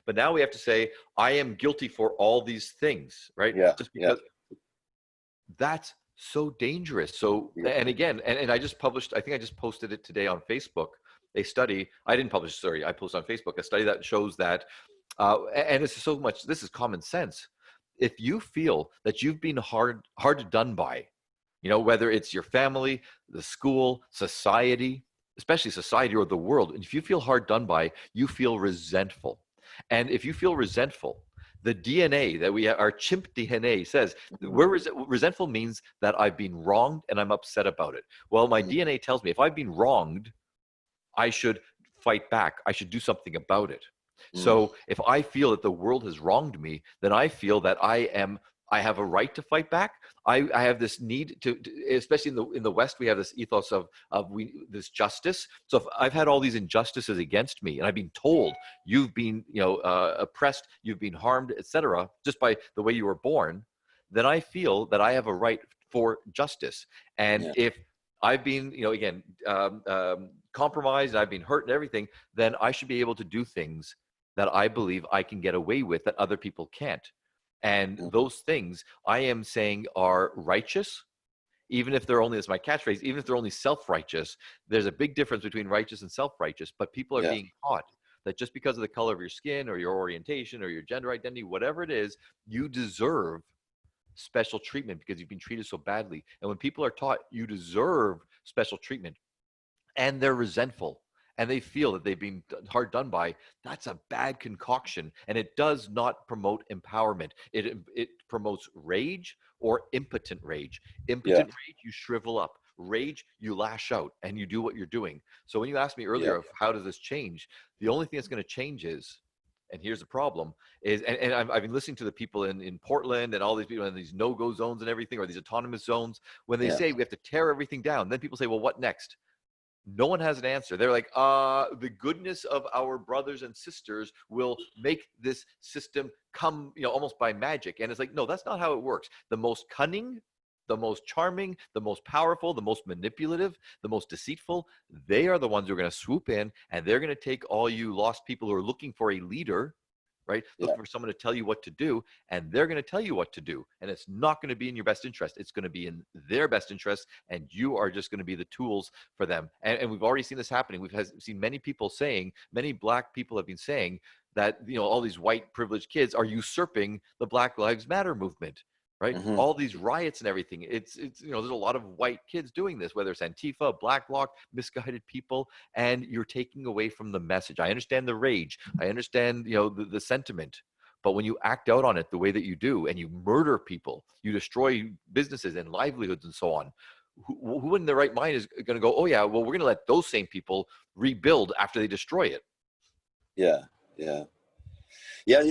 But now we have to say, I am guilty for all these things, right? Yeah, Just yeah, because, that's so dangerous. So, yeah. and again, and I just published, I think I just posted it today on Facebook, a study. I didn't publish, sorry, I posted on Facebook a study that shows that, and this is so much, this is common sense. If you feel that you've been hard done by, whether it's your family, the school, society, especially society or the world, and if you feel hard done by, you feel resentful. And if you feel resentful, the DNA that we have, our chimp DNA says, Hmm. resentful means that I've been wronged and I'm upset about it. Well, my Hmm. DNA tells me if I've been wronged, I should fight back. I should do something about it. Hmm. So if I feel that the world has wronged me, then I feel that I have a right to fight back. I have this need to, especially in the West, we have this ethos of this justice. So if I've had all these injustices against me, and I've been told you've been oppressed, you've been harmed, etc., just by the way you were born, then I feel that I have a right for justice. And Yeah. if I've been, again, compromised, and I've been hurt and everything, then I should be able to do things that I believe I can get away with that other people can't. And Hmm. those things I am saying are righteous, even if they're only, as my catchphrase, even if they're only self-righteous. There's a big difference between righteous and self-righteous, but people are Yeah. being taught that just because of the color of your skin or your orientation or your gender identity, whatever it is, you deserve special treatment because you've been treated so badly. And when people are taught you deserve special treatment, and they're resentful, and they feel that they've been hard done by, that's a bad concoction, and it does not promote empowerment. It promotes rage, or impotent rage. Yeah. Impotent rage, you shrivel up. Rage, you lash out and you do what you're doing. So when you asked me Yeah. earlier of how does this change, the only thing that's going to change is, and here's the problem, is, and I've been listening to the people in Portland and all these people in these no-go zones and everything, or these autonomous zones, when they Yeah. say we have to tear everything down, then people say, well, what next? No one has an answer. They're like, the goodness of our brothers and sisters will make this system come, almost by magic. And it's like, no, that's not how it works. The most cunning, the most charming, the most powerful, the most manipulative, the most deceitful, they are the ones who are going to swoop in, and they're going to take all you lost people who are looking for a leader, right? Yeah. Looking for someone to tell you what to do, and they're going to tell you what to do. And it's not going to be in your best interest. It's going to be in their best interest, and you are just going to be the tools for them. And we've already seen this happening. Seen many people saying, many Black people have been saying that, all these white privileged kids are usurping the Black Lives Matter movement. Right, Hmm. all these riots and everything. It's there's a lot of white kids doing this, whether it's Antifa, Black Bloc, misguided people, and you're taking away from the message. I understand the rage. I understand, the sentiment, But when you act out on it the way that you do, and you murder people, you destroy businesses and livelihoods and so on, who in their right mind is going to go, oh yeah, well, we're going to let those same people rebuild after they destroy it? Yeah, yeah. Yeah,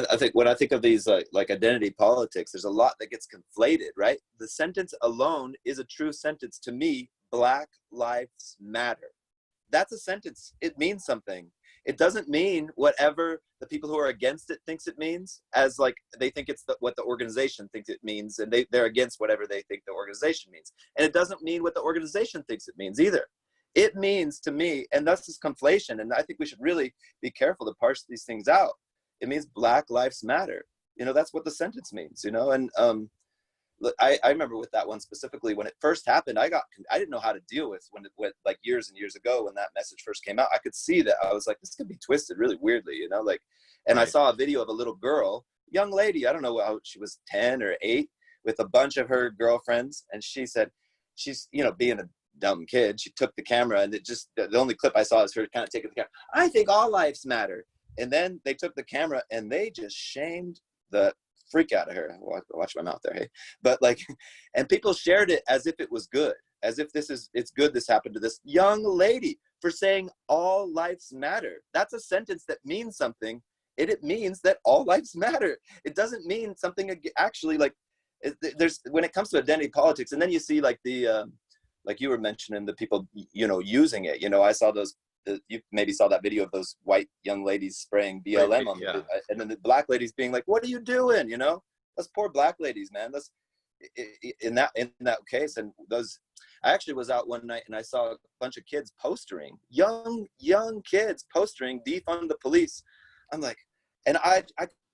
I think when I think of these like identity politics, there's a lot that gets conflated, right? The sentence alone is a true sentence to me. Black lives matter. That's a sentence. It means something. It doesn't mean whatever the people who are against it thinks it means, as like they think it's what the organization thinks it means, and they're against whatever they think the organization means. And it doesn't mean what the organization thinks it means either. It means to me, and that's this conflation, and I think we should really be careful to parse these things out. It means Black Lives Matter. That's what the sentence means, and look, I remember with that one specifically, when it first happened, I didn't know how to deal with when it went, like years and years ago when that message first came out. I could see that. I was like, this could be twisted really weirdly, like, and Right. I saw a video of a little girl, young lady, I don't know how she was, 10 or 8, with a bunch of her girlfriends. And she said, she's, being a dumb kid, she took the camera, and the only clip I saw is her kind of taking the camera. I think all lives matter. And then they took the camera and they just shamed the freak out of her. Watch my mouth there, hey. But like, and people shared it as if it was good, as if it's good this happened to this young lady for saying all lives matter. That's a sentence that means something. It means that all lives matter. It doesn't mean something actually, like, there's, when it comes to identity politics, and then you see like like you were mentioning, the people, using it. I saw those, you maybe saw that video of those white young ladies spraying BLM on Yeah. and then the black ladies being like, what are you doing? Those poor black ladies, man. That's in that case. And I actually was out one night and I saw a bunch of kids postering, young kids postering defund the police. I'm like, and I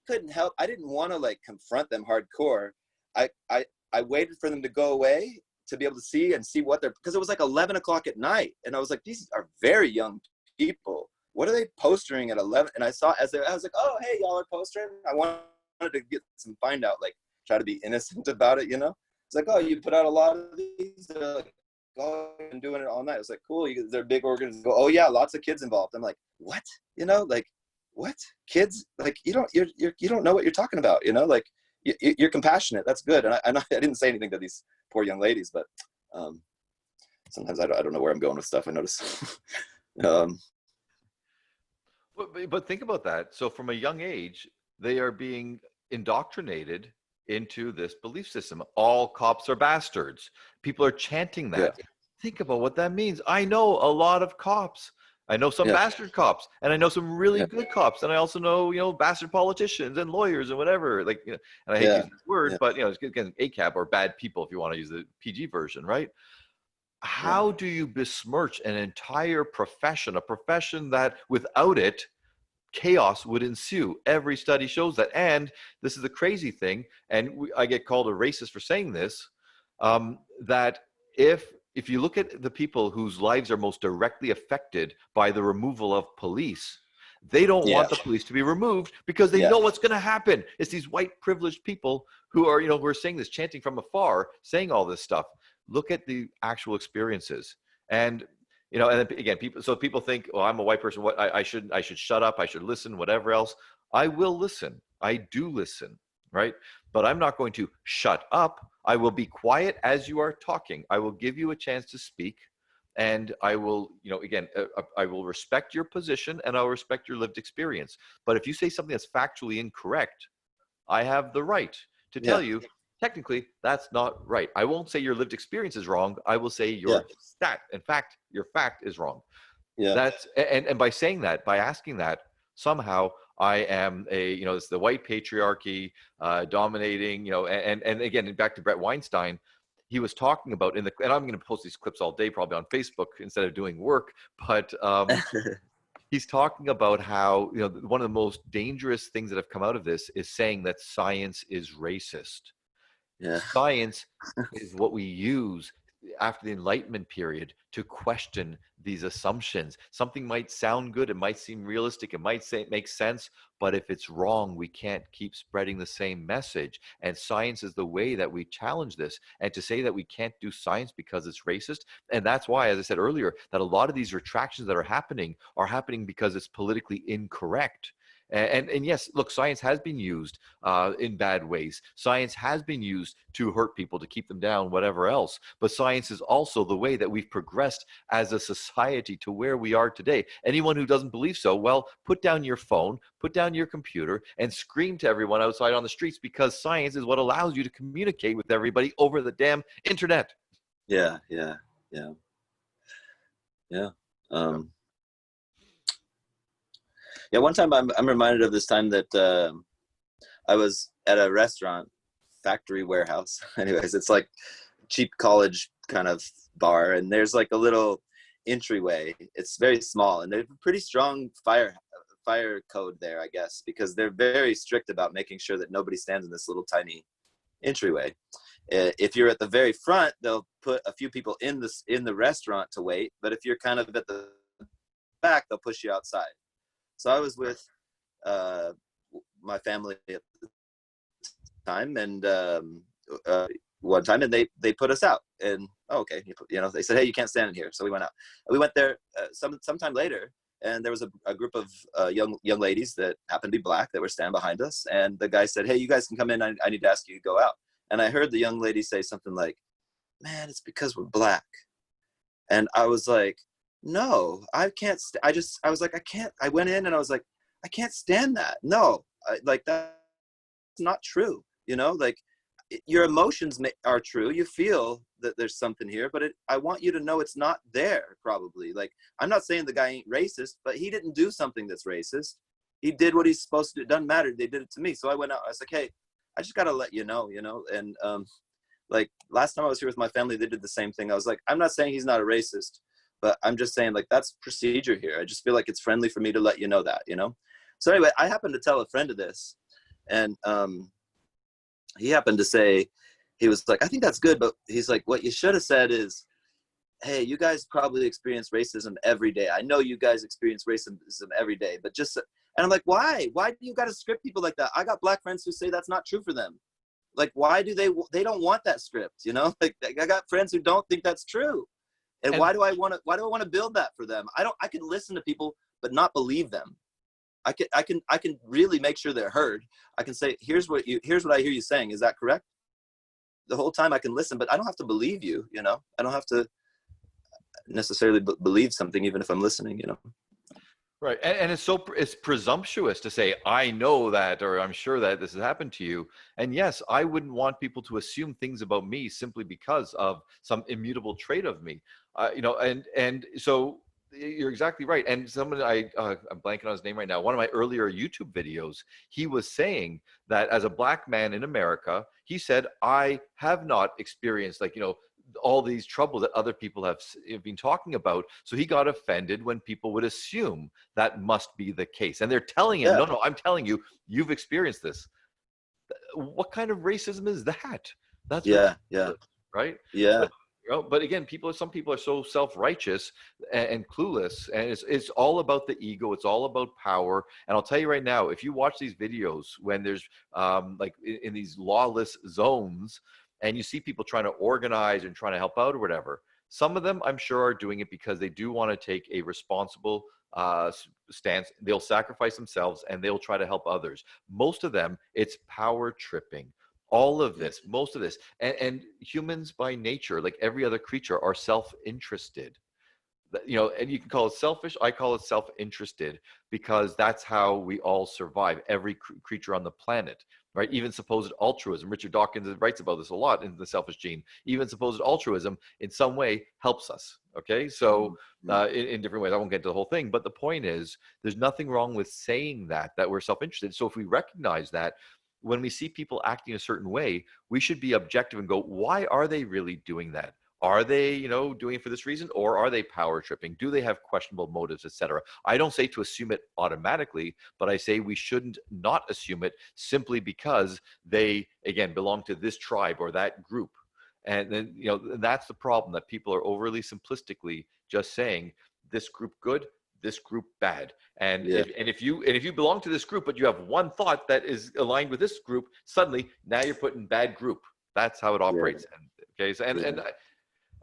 couldn't help, I didn't want to like confront them hardcore. I waited for them to go away to be able to see what they're, because it was like 11 o'clock at night. And I was like, these are very young people. What are they postering at 11? And I saw I was like, oh, hey, y'all are postering. I wanted to find out, like, try to be innocent about it, It's like, oh, you put out a lot of these. They're like, oh, I've been doing it all night. It's like, cool. They're big organizations. Oh yeah, lots of kids involved. I'm like, what? Like, what? Kids? Like, you don't know what you're talking about, like, you're compassionate. That's good. And I didn't say anything to these poor young ladies, but sometimes I don't know where I'm going with stuff. I notice. But think about that. So from a young age, they are being indoctrinated into this belief system. All cops are bastards. People are chanting Yeah, that. Think about what that means. I know a lot of cops. I know some yeah, bastard cops, and I know some really yeah, good cops, and I also know, bastard politicians and lawyers and whatever. Like, and I hate to yeah, use this word, yeah, but it's again ACAB, or bad people if you want to use the PG version, right? yeah, How do you besmirch an entire profession, a profession that without it, chaos would ensue? Every study shows that. And this is the crazy thing, and I get called a racist for saying this, that if you look at the people whose lives are most directly affected by the removal of police, they don't yeah, want the police to be removed because they yeah, know what's going to happen. It's these white privileged people who are, who are saying this, chanting from afar, saying all this stuff. Look at the actual experiences. And and then again, people think, well, I'm a white person, what I should shut up, I should listen, whatever else. I will listen. I do listen, right? But I'm not going to shut up. I will be quiet as you are talking. I will give you a chance to speak, and I will, again, I will respect your position and I'll respect your lived experience. But if you say something that's factually incorrect, I have the right to tell yeah, you, technically, that's not right. I won't say your lived experience is wrong. I will say yeah, in fact, your fact is wrong. yeah, That's, and by saying that, by asking that, somehow I am it's the white patriarchy dominating, and again, back to Brett Weinstein, he was talking about and I'm going to post these clips all day, probably on Facebook instead of doing work, but he's talking about how, one of the most dangerous things that have come out of this is saying that science is racist. yeah, Science is what we use after the Enlightenment period to question these assumptions. Something might sound good, it might seem realistic, it might make sense, but if it's wrong, we can't keep spreading the same message. And science is the way that we challenge this. And to say that we can't do science because it's racist, and that's why, as I said earlier, that a lot of these retractions that are happening because it's politically incorrect. And yes, look, science has been used in bad ways. Science has been used to hurt people, to keep them down, whatever else. But science is also the way that we've progressed as a society to where we are today. Anyone who doesn't believe so, well, put down your phone, put down your computer, and scream to everyone outside on the streets, because science is what allows you to communicate with everybody over the damn internet. Yeah, yeah, yeah, yeah. Um, yeah, one time I'm reminded of this time that I was at a restaurant, factory warehouse. Anyways, it's like cheap college kind of bar, and there's like a little entryway. It's very small, and there's a pretty strong fire code there, I guess, because they're very strict about making sure that nobody stands in this little tiny entryway. If you're at the very front, they'll put a few people in the restaurant to wait, but if you're kind of at the back, they'll push you outside. So I was with my family at the time, and one time, and they put us out, and okay, they said, hey, you can't stand in here, so we went out. We went there sometime later, and there was a group of young ladies that happened to be black that were standing behind us, and the guy said, hey, you guys can come in, I need to ask you to go out. And I heard the young lady say something like, man, it's because we're black. And I was like, no, I can't. I was like, I can't. I went in and I was like, I can't stand that. No, like that's not true. Like your emotions are true. You feel that there's something here, but I want you to know it's not there. Probably. Like, I'm not saying the guy ain't racist, but he didn't do something that's racist. He did what he's supposed to do. It doesn't matter. They did it to me. So I went out. I was like, hey, I just got to let you know, and like last time I was here with my family, they did the same thing. I was like, I'm not saying he's not a racist, but I'm just saying, like, that's procedure here. I just feel like it's friendly for me to let you know that, So anyway, I happened to tell a friend of this, and he happened to say, he was like, I think that's good, but he's like, what you should have said is, hey, you guys probably experience racism every day. I know you guys experience racism every day, but just, and I'm like, why? Why do you got to script people like that? I got black friends who say that's not true for them. Like, why do they don't want that script, Like, I got friends who don't think that's true. And why do I want to build that for them? I can listen to people, but not believe them. I can really make sure they're heard. I can say, here's what I hear you saying. Is that correct? The whole time I can listen, but I don't have to believe you, I don't have to necessarily believe something, even if I'm listening, Right. And it's presumptuous to say, I know that, or I'm sure that this has happened to you. And yes, I wouldn't want people to assume things about me simply because of some immutable trait of me. And so you're exactly right. And someone, I'm blanking on his name right now, one of my earlier YouTube videos, he was saying that as a black man in America, he said, I have not experienced all these troubles that other people have been talking about. So he got offended when people would assume that must be the case. And they're telling him, no, I'm telling you, you've experienced this. What kind of racism is that? That's ridiculous, right? Yeah. But again, some people are so self-righteous and clueless, and it's all about the ego. It's all about power. And I'll tell you right now, if you watch these videos when there's like in these lawless zones, and you see people trying to organize and trying to help out or whatever, some of them I'm sure are doing it because they do want to take a responsible stance. They'll sacrifice themselves and they'll try to help others. Most of them, it's power tripping. All of this, most of this, and humans by nature, like every other creature, are self-interested. And you can call it selfish. I call it self-interested, because that's how we all survive. Every creature on the planet, right? Even supposed altruism. Richard Dawkins writes about this a lot in The Selfish Gene. Even supposed altruism in some way helps us. Okay, so in different ways. I won't get into the whole thing, but the point is, there's nothing wrong with saying that we're self-interested. So if we recognize that, when we see people acting a certain way, we should be objective and go, why are they really doing that? Are they, doing it for this reason, or are they power tripping? Do they have questionable motives, etc.? I don't say to assume it automatically, but I say we shouldn't not assume it simply because they, again, belong to this tribe or that group. And then, that's the problem, that people are overly simplistically just saying this group good, this group bad. And if you belong to this group, but you have one thought that is aligned with this group, suddenly now you're put in bad group. That's how it operates. Okay. So,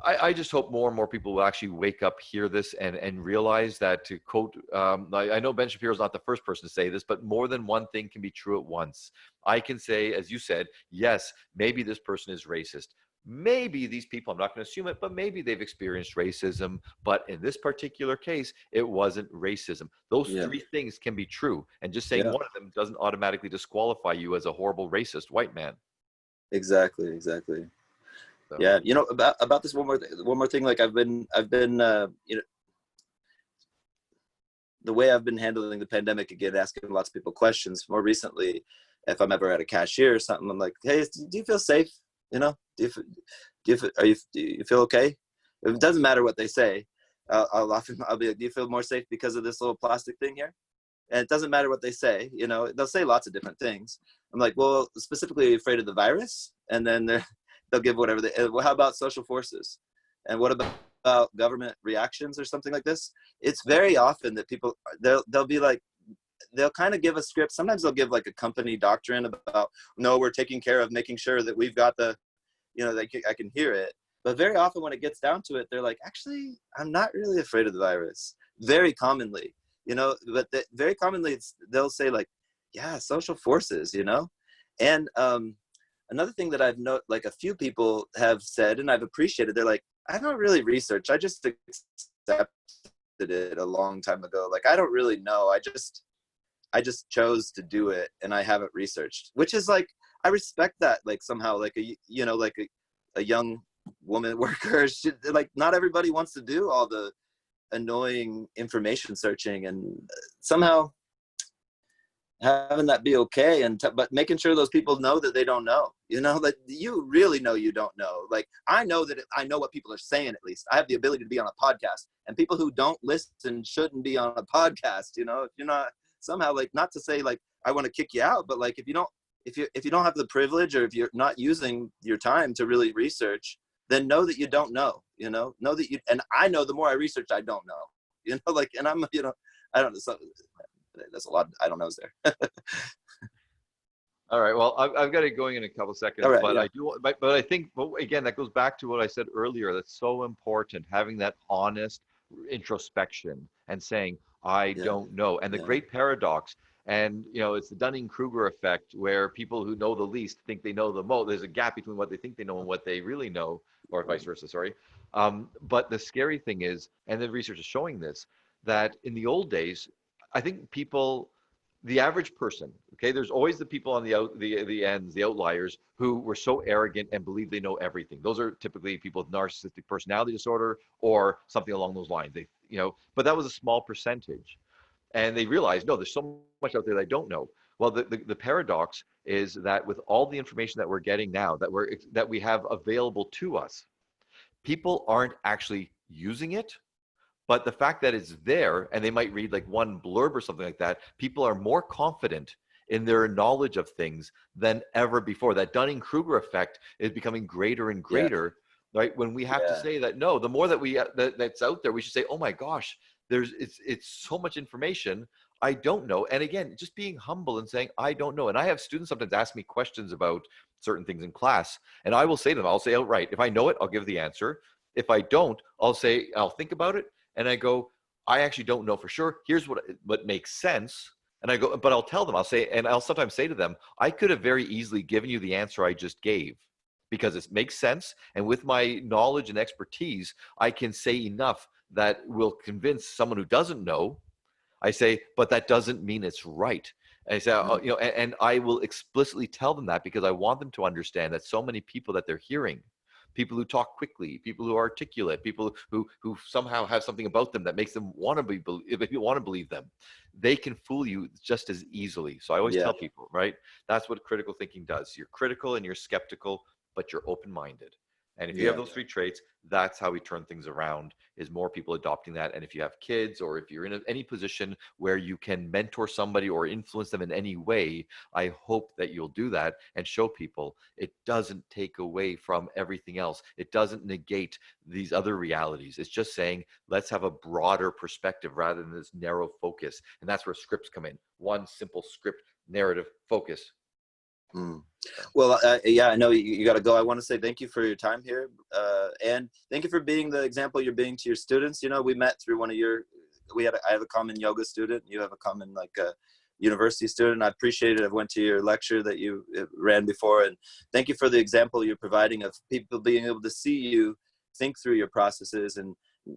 I just hope more and more people will actually wake up, hear this, and realize that, to quote, I know Ben Shapiro's not the first person to say this, but more than one thing can be true at once. I can say, as you said, yes, maybe this person is racist. Maybe these people, I'm not going to assume it, but maybe they've experienced racism. But in this particular case, it wasn't racism. Those Yeah, three things can be true. And just saying yeah, one of them doesn't automatically disqualify you as a horrible racist white man. exactly, exactly. So, Yeah, about this one more thing. Like I've been the way I've been handling the pandemic, again, asking lots of people questions. More recently, if I'm ever at a cashier or something, I'm like, hey, do you feel safe? You know, do you feel okay? It doesn't matter what they say. I'll be like, do you feel more safe because of this little plastic thing here? And it doesn't matter what they say. They'll say lots of different things. I'm like, well, specifically, are you afraid of the virus? And then they'll give whatever well, how about social forces? And what about government reactions or something like this? It's very often that people, they'll be like, they'll kind of give a script. Sometimes they'll give like a company doctrine about, no, we're taking care of making sure that we've got I can hear it. But very often when it gets down to it, they're like, actually, I'm not really afraid of the virus. Very commonly, but very commonly they'll say like, yeah, social forces, And another thing that I've noticed, like a few people have said, and I've appreciated, they're like, I don't really research. I just accepted it a long time ago. Like, I don't really know. I just chose to do it, and I haven't researched, which is like, I respect that. Like somehow, like a young woman worker like, not everybody wants to do all the annoying information searching, and somehow having that be okay, but making sure those people know that they don't know, that you really know you don't know. Like, I know that I know what people are saying. At least I have the ability to be on a podcast, and people who don't listen shouldn't be on a podcast. If you're not somehow, like, not to say like I want to kick you out, but like, if you don't have the privilege, or if you're not using your time to really research, then know that you don't know. Know that and I know the more I research, I don't know. Like, and I'm I don't know. So, there's a lot I don't knows there. all right. Well, I've got it going in a couple All seconds, right. but Yeah. but I think, well, again, that goes back to what I said earlier. That's so important, having that honest introspection and saying, I Yeah. don't know. And the Yeah. great paradox, and it's the Dunning-Kruger effect, where people who know the least think they know the most. There's a gap between what they think they know and what they really know, or vice versa. Sorry. But the scary thing is, and the research is showing this, that in the old days, I think people, the average person, okay, there's always the people on the ends, the outliers, who were so arrogant and believe they know everything. Those are typically people with narcissistic personality disorder or something along those lines. But that was a small percentage, and they realized, no, there's so much out there that I don't know. Well, the paradox is that with all the information that we're getting now, that we have available to us, people aren't actually using it. But the fact that it's there, and they might read like one blurb or something like that, people are more confident in their knowledge of things than ever before. That Dunning-Kruger effect is becoming greater and Yeah. greater, right? When we have to Yeah. say that, no, the more that that's out there, we should say, oh my gosh, it's so much information I don't know. And again, just being humble and saying, I don't know. And I have students sometimes ask me questions about certain things in class, and I will say to them, I'll say outright, if I know it, I'll give the answer. If I don't, I'll think about it, and I go, I actually don't know for sure. Here's what makes sense. And I go, but I'll tell them, and I'll sometimes say to them, I could have very easily given you the answer I just gave because it makes sense. And with my knowledge and expertise, I can say enough that will convince someone who doesn't know. I say, but that doesn't mean it's right. And I say, Mm. and I will explicitly tell them that because I want them to understand that so many people that they're hearing, people who talk quickly, people who are articulate, people who somehow have something about them that makes them want to if you want to believe them, they can fool you just as easily. So I always Yeah. tell people, right? That's what critical thinking does. You're critical and you're skeptical, but you're open-minded. And if you have Yeah. those three traits, that's how we turn things around, is more people adopting that. And if you have kids, or if you're in any position where you can mentor somebody or influence them in any way, I hope that you'll do that and show people it doesn't take away from everything else. It doesn't negate these other realities. It's just saying, let's have a broader perspective rather than this narrow focus. And that's where scripts come in. One simple script, narrative, focus. Mm. Well, yeah, I know you got to go. I want to say thank you for your time here, and thank you for being the example you're being to your students. You know, we met through one of your. I have a common yoga student. You have a common like university student. I appreciate it. I went to your lecture that you ran before, and thank you for the example you're providing of people being able to see you think through your processes and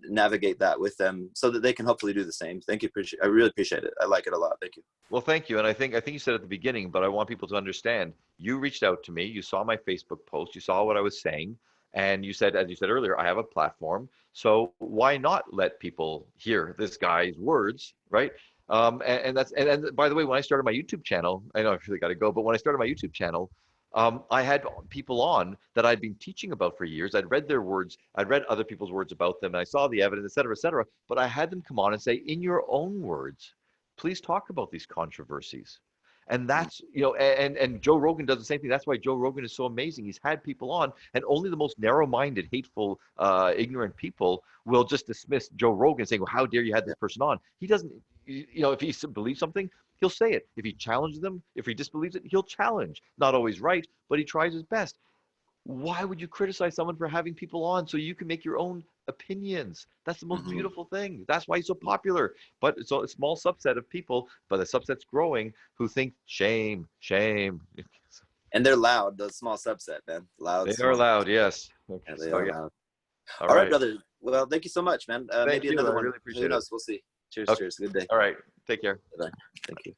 navigate that with them, so that they can hopefully do the same. Thank you. I really appreciate it. I like it a lot. Thank you. Well, thank you. And I think you said at the beginning, but I want people to understand. You reached out to me. You saw my Facebook post. You saw what I was saying, and you said, as you said earlier, I have a platform. So why not let people hear this guy's words, right? And that's and by the way, when I started my YouTube channel, I know I really got to go, but when I started my YouTube channel, I had people on that I'd been teaching about for years. I'd read their words, I'd read other people's words about them, and I saw the evidence, et cetera, et cetera. But I had them come on and say, in your own words, please talk about these controversies. And that's, and Joe Rogan does the same thing. That's why Joe Rogan is so amazing. He's had people on, and only the most narrow-minded, hateful, ignorant people will just dismiss Joe Rogan, saying, well, how dare you have this person on? He doesn't, if he believes something, he'll say it. If he challenges them, if he disbelieves it, he'll challenge. Not always right, but he tries his best. Why would you criticize someone for having people on so you can make your own opinions? That's the most Mm-hmm. beautiful thing. That's why he's so popular. But it's a small subset of people, but the subset's growing, who think shame, shame. And they're loud. The small subset, man. Loud, They are small. loud, yes. Okay, Yeah, they so are yeah. loud. All All right, right. brother. Well, thank you so much, man. Thank Maybe you. another I one. really Who appreciate it. knows? We'll see. Cheers, Okay. cheers. Good day. All right. Take care. Bye. Thank you.